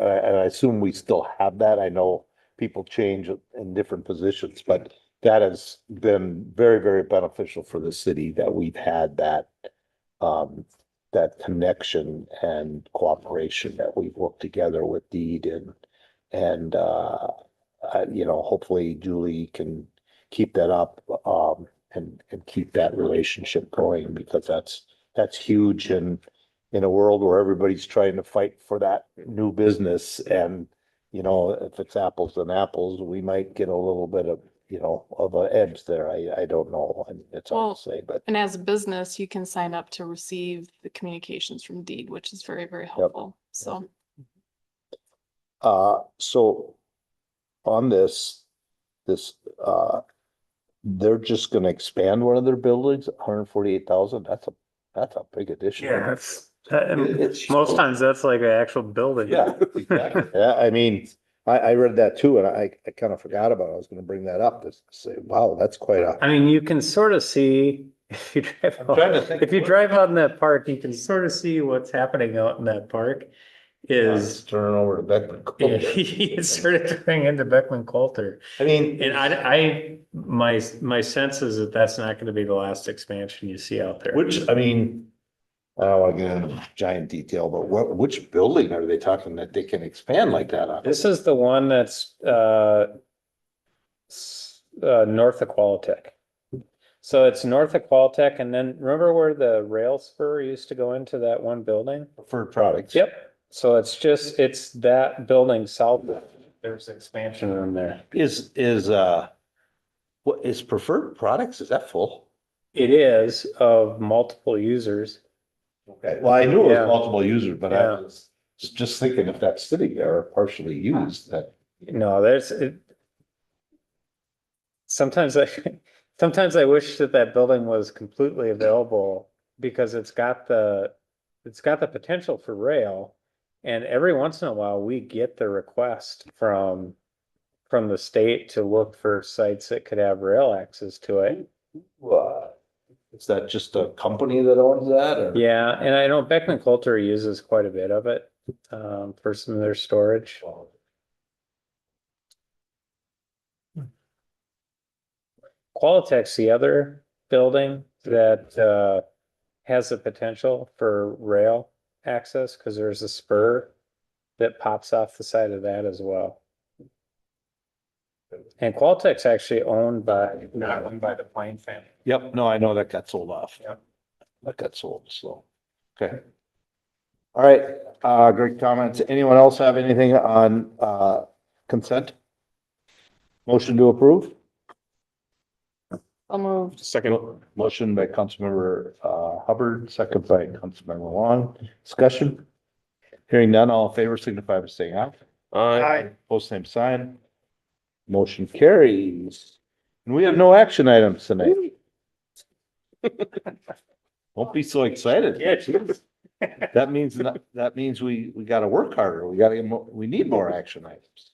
and I assume we still have that. I know people change in different positions, but that has been very, very beneficial for the city that we've had that that connection and cooperation that we've worked together with Deed and you know, hopefully Julie can keep that up and keep that relationship going because that's huge and in a world where everybody's trying to fight for that new business and you know, if it's apples and apples, we might get a little bit of, you know, of an edge there. I don't know. And it's hard to say, but And as a business, you can sign up to receive the communications from Deed, which is very, very helpful. So so on this, they're just gonna expand one of their buildings, 148,000. That's a big addition. Yeah, It's- most times that's like an actual building. Yeah, exactly. Yeah, I mean, I read that too, and I kind of forgot about it. I was gonna bring that up to say, wow, that's quite a. I mean, you can sort of see, if you drive, I'm trying to think if you what- drive out in that park, you can sort of see what's happening out in that park. Is, Turn over to Beckman. yeah, it's sort of turning into Beckman Coulter. I mean, And my sense is that that's not gonna be the last expansion you see out there. which, I mean, I don't wanna get into giant detail, but which building are they talking that they can expand like that on? This is the one that's, north of Qualitech. So it's north of Qualitech, and then remember where the rail spur used to go into that one building? Preferred products. Yep. So it's that building south. There's expansion room there. What is preferred products? Is that full? It is of multiple users. Okay, well, I knew it was Yeah. multiple users, but I Yeah. was just thinking if that's sitting there partially used, that. No, sometimes I wish that building was completely available because it's got the potential for rail. And every once in a while, we get the request from the state to look for sites that could have rail access to it. Is that just a company that owns that or? Yeah, and I know Beckman Coulter uses quite a bit of it for some of their storage. Qualitech's the other building that has the potential for rail access because there's a spur that pops off the side of that as well. And Qualitech's actually not owned by the Plain family. Yep, no, I know that got sold off. Yep. That got sold, so, okay. All right, great comments. Anyone else have anything on consent? Motion to approve? I'll move. Second, Motion by Councilmember Hubbard, second by Councilmember Long. Discussion? Hearing none, all in favor signify by saying aye. aye. Post same sign. Motion carries. And we have no action items tonight. Don't be so excited. Yeah, geez. That means we gotta work harder. We need more action items.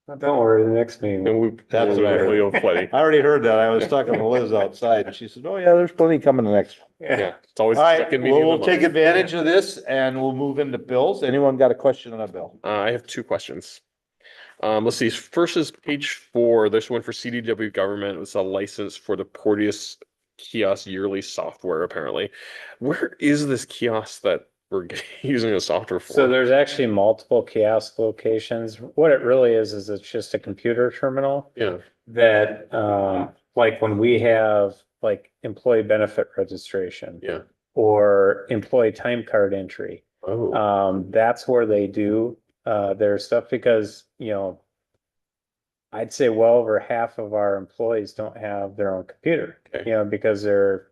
Don't worry, the next meeting. And we, That's what I heard. we have plenty. I already heard that. I was talking to Liz outside and she said, oh yeah, there's plenty coming the next one. Yeah, it's always. All the right, second meeting of the we'll take month. advantage of this and we'll move into bills. Anyone got a question on a bill? I have two questions. Let's see, first is page 4. There's one for CDW government. It's a license for the Porteous kiosk yearly software, apparently. Where is this kiosk that we're using the software for? So there's actually multiple kiosk locations. What it really is it's just a computer terminal Yeah, that, like when we have like employee benefit registration yeah. or employee time card entry, Oh, that's where they do, their stuff because, you know, I'd say well over half of our employees don't have their own computer, Okay. you know, because they're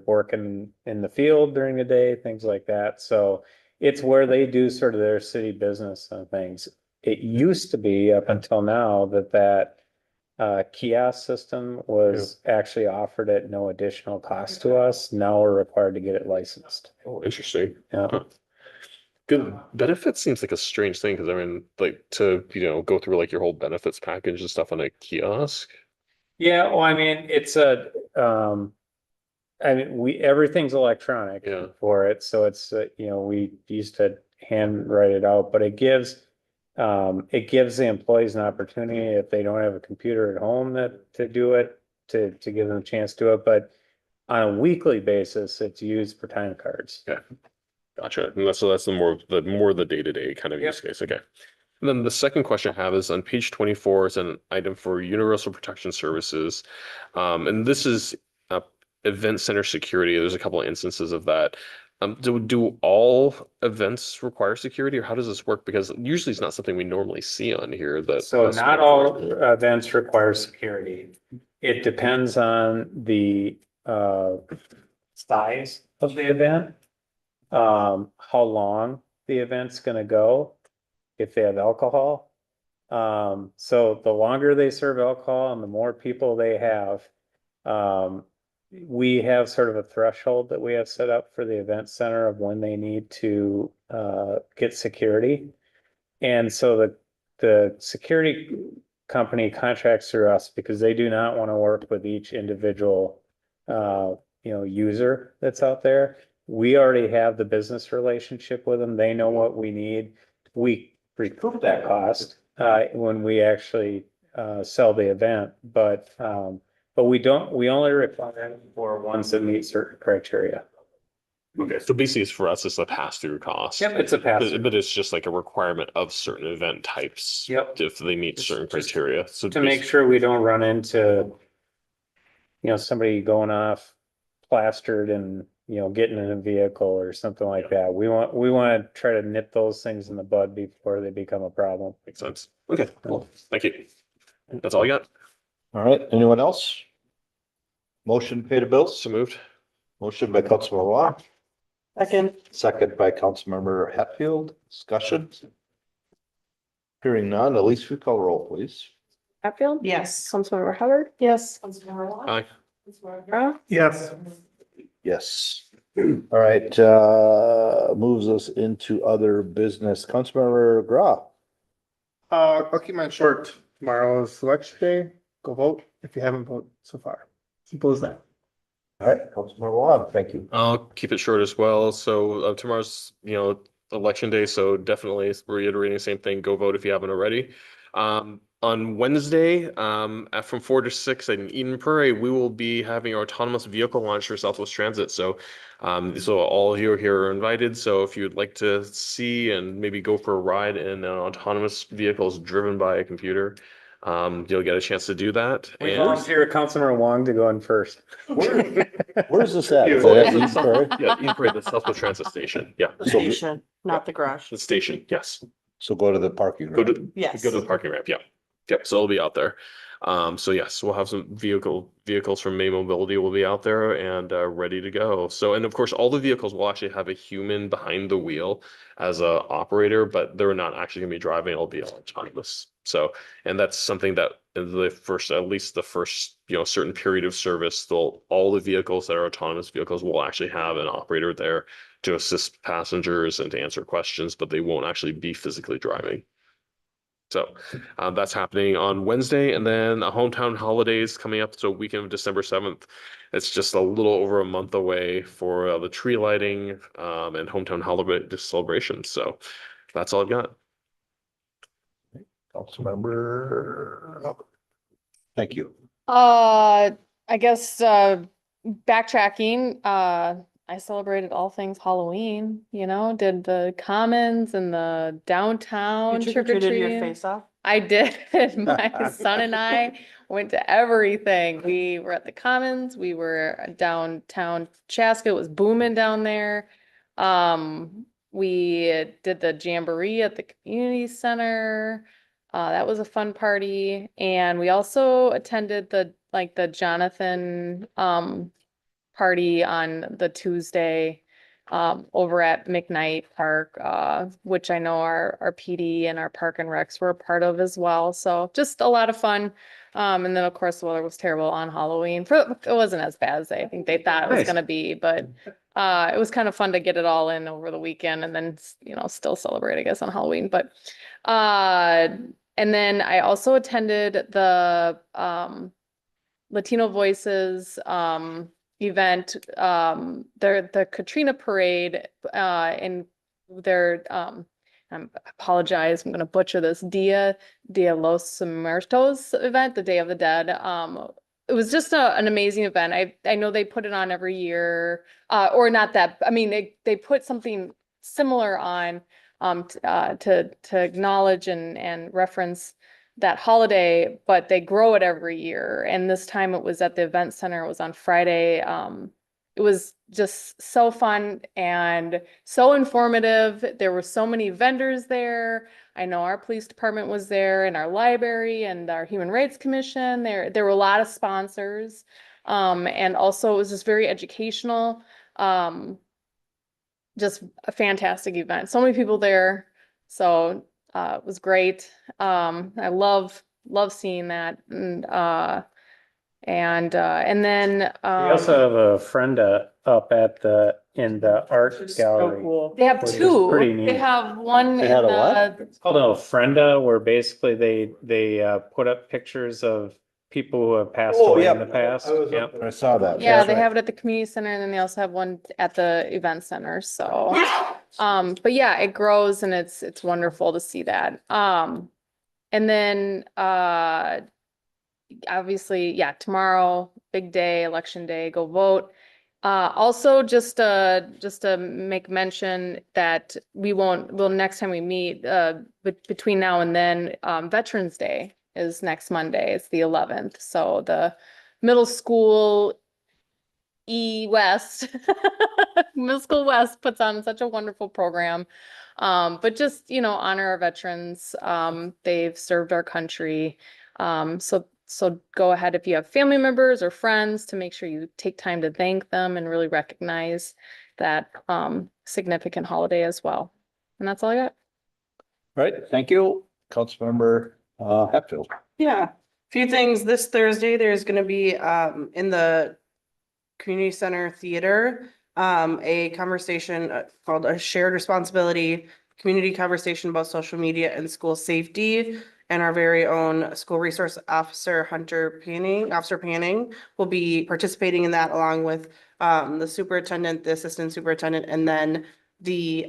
working in the field during the day, things like that. So it's where they do sort of their city business and things. It used to be up until now that kiosk system was actually offered at no additional cost to us. Now we're required to get it licensed. oh, interesting. Yeah. Huh. Good benefits seems like a strange thing because I mean, like to go through like your whole benefits package and stuff on a kiosk. Yeah, well, I mean, it's everything's electronic Yeah. for it. So it's, we used to hand write it out, but it gives It gives the employees an opportunity if they don't have a computer at home to do it, to give them a chance to do it, but on a weekly basis, it's used for time cards. Okay. Gotcha. And that's the more the day-to-day kind of use case. Okay. And then the second question I have is on page 24 is an item for universal protection services. And this is event center security. There's a couple of instances of that. Do all events require security, or how does this work? Because usually it's not something we normally see on here. So not all events require security. It depends on the size of the event, how long the event's gonna go, if they have alcohol. So the longer they serve alcohol and the more people they have, we have sort of a threshold that we have set up for the event center of when they need to get security. And so the security company contracts through us because they do not want to work with each individual user that's out there. We already have the business relationship with them. They know what we need. We recoup that cost when we actually sell the event, but we only require it for ones that meet certain criteria. Okay, so basically it's for us, it's a pass-through cost. Yep, it's a pass-through. But it's just like a requirement of certain event types. Yep. If they meet certain criteria. So To make sure we don't run into, somebody going off plastered and, getting in a vehicle or something like that. We want to try to nip those things in the bud before they become a problem. Makes sense. Okay, cool. Thank you. That's all I got. All right, anyone else? Motion to pay the bills? So moved. Motion by Councilmember Wah, Second. second by Councilmember Hatfield. Discussion? Hearing none, Elise, we call roll, please. Hatfield? Yes. Councilmember Hubbard? Yes. Councilmember Wah? Aye. Councilmember Grau? Yes. Yes. All right, moves us into other business. Councilmember Gra. I'll keep mine short. Tomorrow's election day. Go vote if you haven't voted so far. Simple as that. All right, Councilmember Wah, thank you. I'll keep it short as well. So tomorrow's, election day. So definitely reiterating the same thing. Go vote if you haven't already. On Wednesday, from 4 to 6 in Eden Prairie, we will be having our autonomous vehicle launch for Southwest Transit. So, so all of you here are invited. So if you'd like to see and maybe go for a ride in an autonomous vehicles driven by a computer, you'll get a chance to do that. We And volunteer Councilmember Wong to go in first. Where's this at? Is Oh, it at yeah, Eden Prairie? yeah, Eden Prairie, the Southwest Transit Station. Yeah, The station, not the garage. the station. Yes. So go to the parking Go lot. to Yes. Go to the parking ramp. Yeah. Yep. So it'll be out there. So yes, we'll have some vehicles from May Mobility will be out there and ready to go. So, and of course, all the vehicles will actually have a human behind the wheel as a operator, but they're not actually going to be driving. It'll be autonomous. So, and that's something that in the first, at least the first, certain period of service, all the vehicles that are autonomous vehicles will actually have an operator there to assist passengers and to answer questions, but they won't actually be physically driving. So that's happening on Wednesday, and then a hometown holidays coming up. So weekend of December 7th. It's just a little over a month away for the tree lighting and hometown holiday celebrations. So that's all I've got. Councilmember Hubbard. Thank you. I guess backtracking, I celebrated all things Halloween, did the commons and the downtown You trick or trick-or-treated your treating. face off? I did. My son and I went to everything. We were at the commons, we were downtown Chaska, it was booming down there. We did the jamboree at the community center. That was a fun party. And we also attended the Jonathan party on the Tuesday over at McKnight Park, which I know our PD and our Park and Recs were a part of as well. So just a lot of fun. And then of course the weather was terrible on Halloween. It wasn't as bad as I think they thought it was Nice. gonna be, but it was kind of fun to get it all in over the weekend and then still celebrate, I guess, on Halloween. But and then I also attended the Latino Voices event, the Katrina parade, and they're apologize, I'm gonna butcher this, Dia los Muertos event, the Day of the Dead. It was just an amazing event. I know they put it on every year, or not that, I mean, they put something similar on to acknowledge and reference that holiday, but they grow it every year. And this time it was at the event center. It was on Friday. It was just so fun and so informative. There were so many vendors there. I know our police department was there, and our library and our Human Rights Commission. There were a lot of sponsors. And also it was just very educational. Just a fantastic event. So many people there. So it was great. I love seeing that. And then We also have a friend up at in the art gallery. Cool. they have Which is two. pretty They neat. have one They in had a what? the, It's called a Ofrenda, where basically they put up pictures of people who have passed Oh, away yeah. in the past. Yep. I saw that. yeah, That's they right. have it at the community center, and then they also have one at the event center. So, but yeah, it grows, and it's wonderful to see that. And then obviously, yeah, tomorrow, big day, election day, go vote. Also just to make mention that well, next time we meet, between now and then, Veterans Day is next Monday. It's the 11th. So the middle school West, Middle School West puts on such a wonderful program. But just, honor our veterans. They've served our country. So go ahead if you have family members or friends to make sure you take time to thank them and really recognize that significant holiday as well. And that's all I got. Right, thank you. Councilmember Hatfield. Yeah, few things. This Thursday, there's gonna be in the community center theater, a conversation called a shared responsibility, community conversation about social media and school safety. And our very own school resource officer, Officer Panning, will be participating in that along with the superintendent, the assistant superintendent, and then the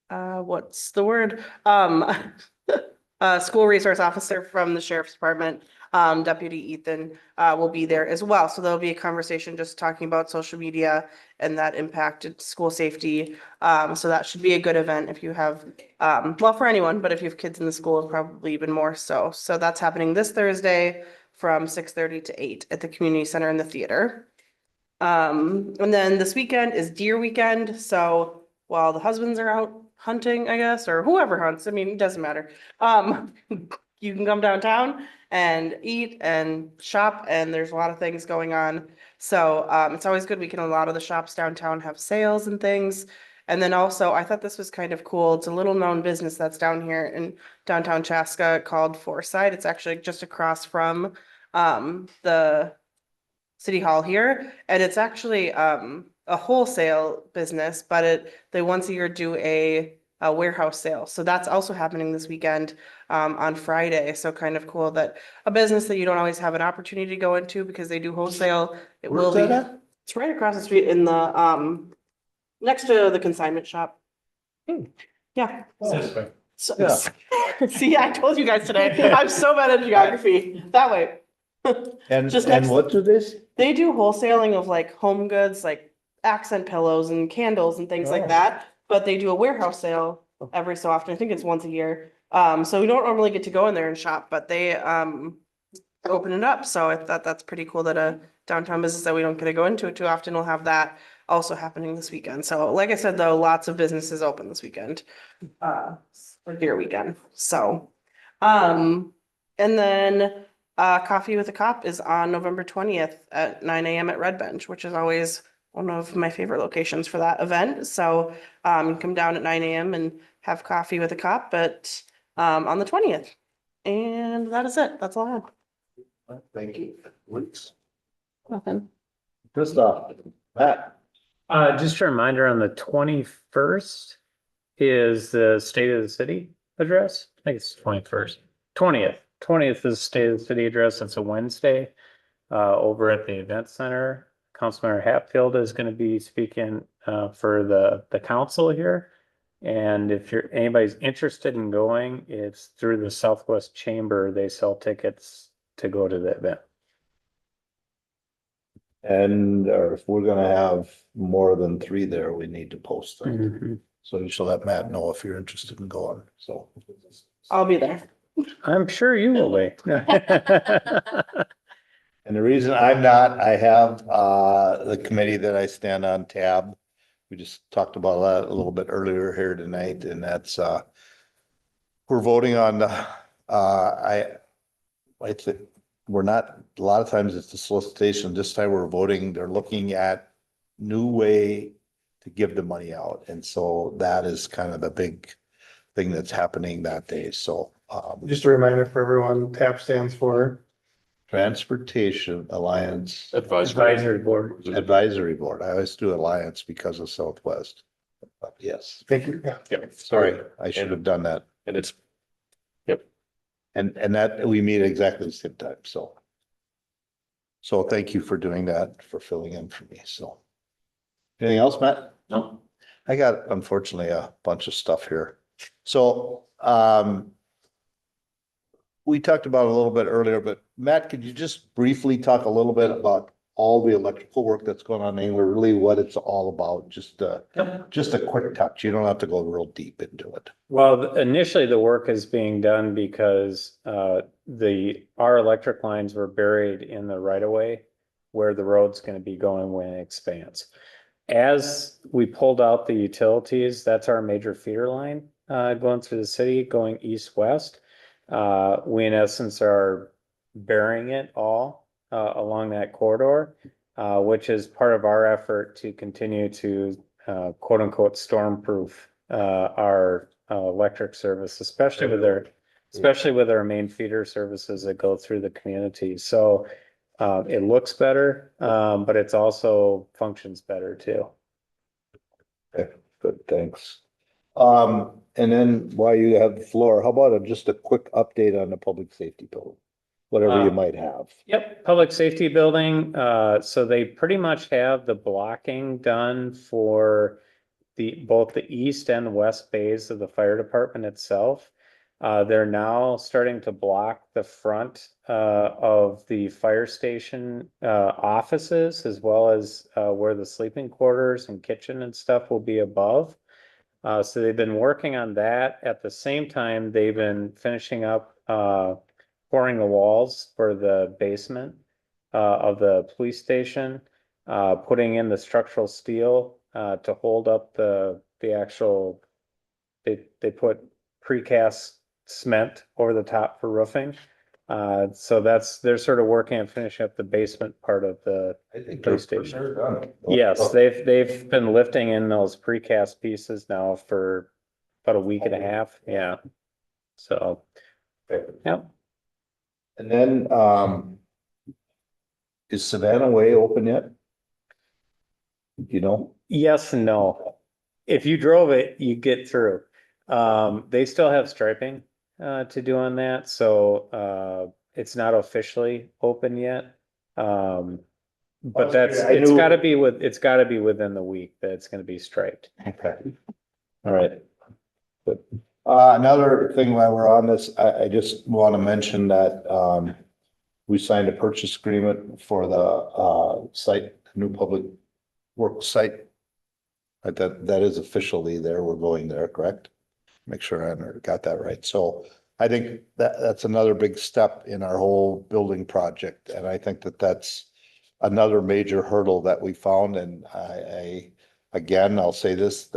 what's the word? School resource officer from the sheriff's department, Deputy Ethan, will be there as well. So there'll be a conversation just talking about social media and that impacted school safety. So that should be a good event if you have, well, for anyone, but if you have kids in the school, probably even more so. So that's happening this Thursday from 6:30 to 8 at the community center in the theater. And then this weekend is deer weekend. So while the husbands are out hunting, I guess, or whoever hunts, I mean, it doesn't matter. You can come downtown and eat and shop, and there's a lot of things going on. So it's always good. A lot of the shops downtown have sales and things. And then also, I thought this was kind of cool. It's a little known business that's down here in downtown Chaska called Foresight. It's actually just across from the City Hall here, and it's actually a wholesale business, but they once a year do a warehouse sale. So that's also happening this weekend on Friday. So kind of cool that a business that you don't always have an opportunity to go into because they do wholesale. It will be. It's right across the street in the next to the consignment shop. Yeah. So, Yeah. see, I told you guys today, I'm so bad at geography. That way. And, Just next- what do this? They do wholesaling of like home goods, like accent pillows and candles and things like Oh. that. But they do a warehouse sale every so often. I think it's once a year. So we don't normally get to go in there and shop, but they open it up. So I thought that's pretty cool that a downtown business that we don't get to go into it too often will have that also happening this weekend. So like I said, though, lots of businesses open this weekend for deer weekend. So and then Coffee with a Cop is on November 20th at 9 a.m. at Red Bench, which is always one of my favorite locations for that event. So come down at 9 a.m. and have coffee with a cop, but on the 20th. And that is it. That's all I have. Thank you. Weeks. Nothing. Good stuff. Matt. Just a reminder, on the 21st is the State of the City address. I think it's 21st. 20th is State of the City address. It's a Wednesday over at the event center. Councilmember Hatfield is going to be speaking for the council here. And if anybody's interested in going, it's through the Southwest Chamber. They sell tickets to go to the event. And or if we're gonna have more than 3 there, we need to post them. Mhm. So you shall let Matt know if you're interested in going, so. I'll be there. I'm sure you will be. And the reason I'm not, I have the committee that I stand on, tab. We just talked about that a little bit earlier here tonight, and that's we're voting on I think we're not, a lot of times it's the solicitation. This time we're voting, they're looking at new way to give the money out. And so that is kind of the big thing that's happening that day. So Just a reminder for everyone, TAP stands for Transportation Alliance Advisory Board. Advisory Board. I always do Alliance because of Southwest. But yes, thank you. Yeah. Yeah, sorry, I should have done that. and it's And that we meet exactly the same time, so. So thank you for doing that, for filling in for me, so. Anything else, Matt? No. I got unfortunately a bunch of stuff here. So, we talked about it a little bit earlier, but Matt, could you just briefly talk a little bit about all the electrical work that's going on in England, really what it's all about? Just a quick touch. You don't have to go real deep into it. Well, initially the work is being done because our electric lines were buried in the right of way where the road's going to be going when it expands. As we pulled out the utilities, that's our major feeder line going through the city, going east-west. We in essence are burying it all along that corridor, which is part of our effort to continue to quote unquote stormproof our electric service, especially with our main feeder services that go through the community. So it looks better, but it's also functions better too. Okay, good, thanks. And then while you have the floor, how about just a quick update on the public safety building? Whatever you might have. Yep, public safety building. So they pretty much have the blocking done for both the east and west bays of the fire department itself. They're now starting to block the front of the fire station offices, as well as where the sleeping quarters and kitchen and stuff will be above. So they've been working on that. At the same time, they've been finishing up pouring the walls for the basement of the police station, putting in the structural steel to hold up the actual. They put precast cement over the top for roofing. So they're sort of working on finishing up the basement part of the I think police station. done. Yes, they've been lifting in those precast pieces now for about a week and a half. Yeah. So, yep. And then, is Savannah Way open yet? You know? Yes and no. If you drove it, you get through. They still have striping to do on that, so it's not officially open yet. But it's gotta be within the week that it's gonna be striped. Okay. All right. Good. Another thing while we're on this, I just want to mention that, we signed a purchase agreement for the site, new public work site. That is officially there. We're going there, correct? Make sure I got that right. So I think that's another big step in our whole building project. And I think that's another major hurdle that we found. And again, I'll say this,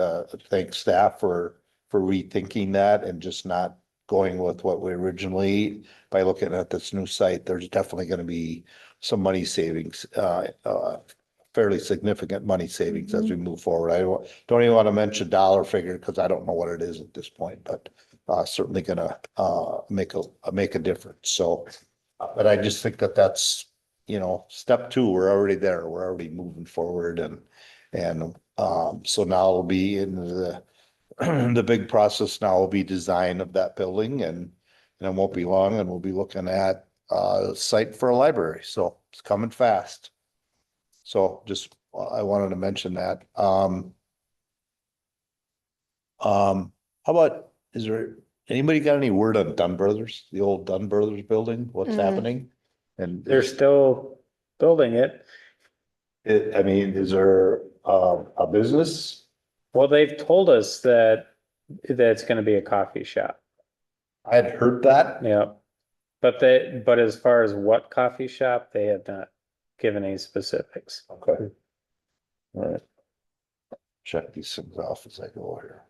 thank staff for rethinking that and just not going with what we originally, by looking at this new site, there's definitely going to be some money savings, fairly significant money savings as we move forward. I don't even want to mention dollar figure because I don't know what it is at this point, but certainly gonna make a difference. So, but I just think that's, step 2, we're already there. We're already moving forward, and so now it'll be in the big process. Now will be design of that building, and it won't be long, and we'll be looking at a site for a library. So it's coming fast. So just, I wanted to mention that. How about, is there, anybody got any word on Dunn Brothers, the old Dunn Brothers building, what's happening? And They're still building it. I mean, is there, a business? Well, they've told us that it's gonna be a coffee shop. I had heard that. Yeah. But as far as what coffee shop, they have not given any specifics. Okay. All right. Check these things off as I go here.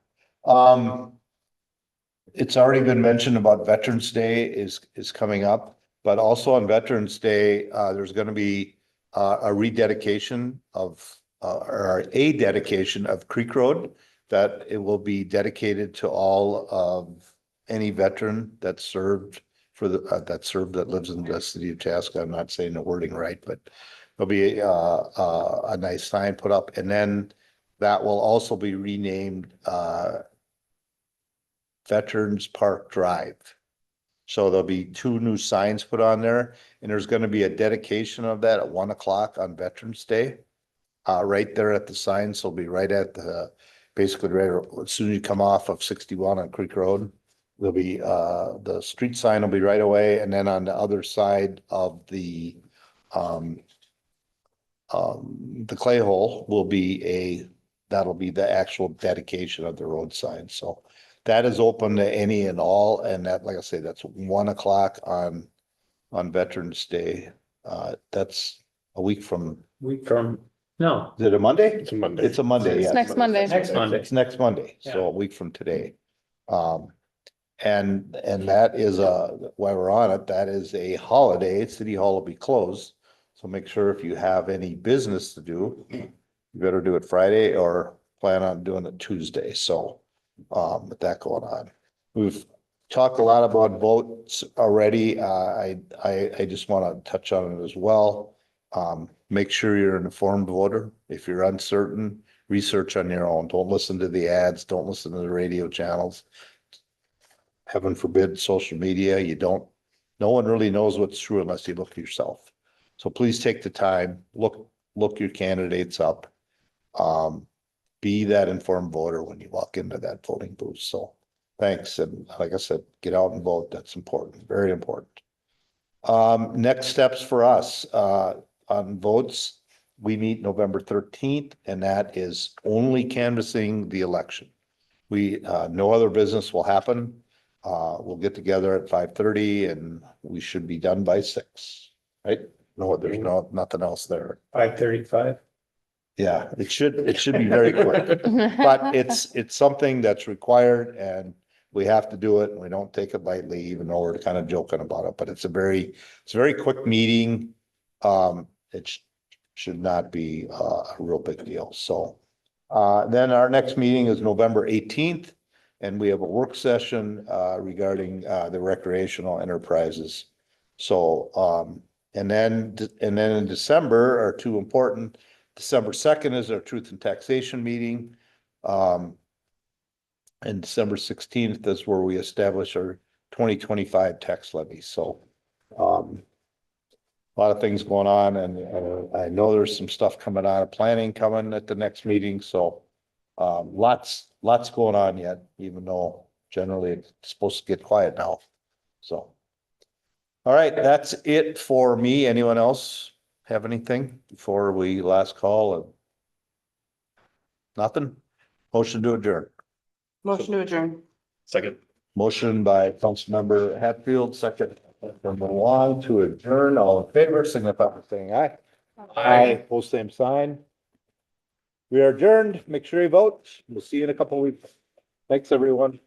It's already been mentioned about Veterans Day is coming up, but also on Veterans Day, there's gonna be a rededication of, or a dedication of Creek Road, that it will be dedicated to all of any veteran that served for the, that lives in the city of Chaska. I'm not saying the wording right, but there'll be a nice sign put up, and then that will also be renamed Veterans Park Drive. So there'll be 2 new signs put on there, and there's gonna be a dedication of that at 1 o'clock on Veterans Day. Right there at the sign, so it'll be right at the, basically right as soon as you come off of 61 on Creek Road. There'll be, the street sign will be right away, and then on the other side of the clay hole will be that'll be the actual dedication of the road sign, so. That is open to any and all, and that, like I say, that's 1 o'clock on Veterans Day. That's a week from, No, is it a Monday? It's a Monday. It's a Monday, It's yes. next Monday. next Monday. It's next Monday, so a week from today. And that is while we're on it, that is a holiday. City Hall will be closed. So make sure if you have any business to do, you better do it Friday or plan on doing it Tuesday. So with that going on. We've talked a lot about votes already. I just want to touch on it as well. Make sure you're an informed voter. If you're uncertain, research on your own. Don't listen to the ads. Don't listen to the radio channels. Heaven forbid, social media. No one really knows what's true unless you look yourself. So please take the time, look your candidates up. Be that informed voter when you walk into that voting booth. So thanks. And like I said, get out and vote. That's important, very important. Next steps for us, on votes, we meet November 13th, and that is only canvassing the election. No other business will happen. We'll get together at 5:30 and we should be done by 6, right? No, there's nothing else there. 5:35. Yeah, it should be very quick, but it's something that's required and we have to do it and we don't take it lightly, even though we're kind of joking about it, but it's a very quick meeting. It should not be a real big deal. So, then our next meeting is November 18th and we have a work session, regarding, the recreational enterprises. So, and then in December are 2 important. December 2nd is our truth and taxation meeting. And December 16th is where we establish our 2025 tax levy. So, a lot of things going on and I know there's some stuff coming out of planning coming at the next meeting. So, lots going on yet, even though generally it's supposed to get quiet now. So, all right, that's it for me. Anyone else have anything before we last call? Nothing? Motion to adjourn. Motion to adjourn. Second. Motion by Councilmember Hatfield, second from Long to adjourn. All in favor, signify by saying aye. Aye. Post same sign. We are adjourned. Make sure you vote. We'll see you in a couple of weeks. Thanks, everyone.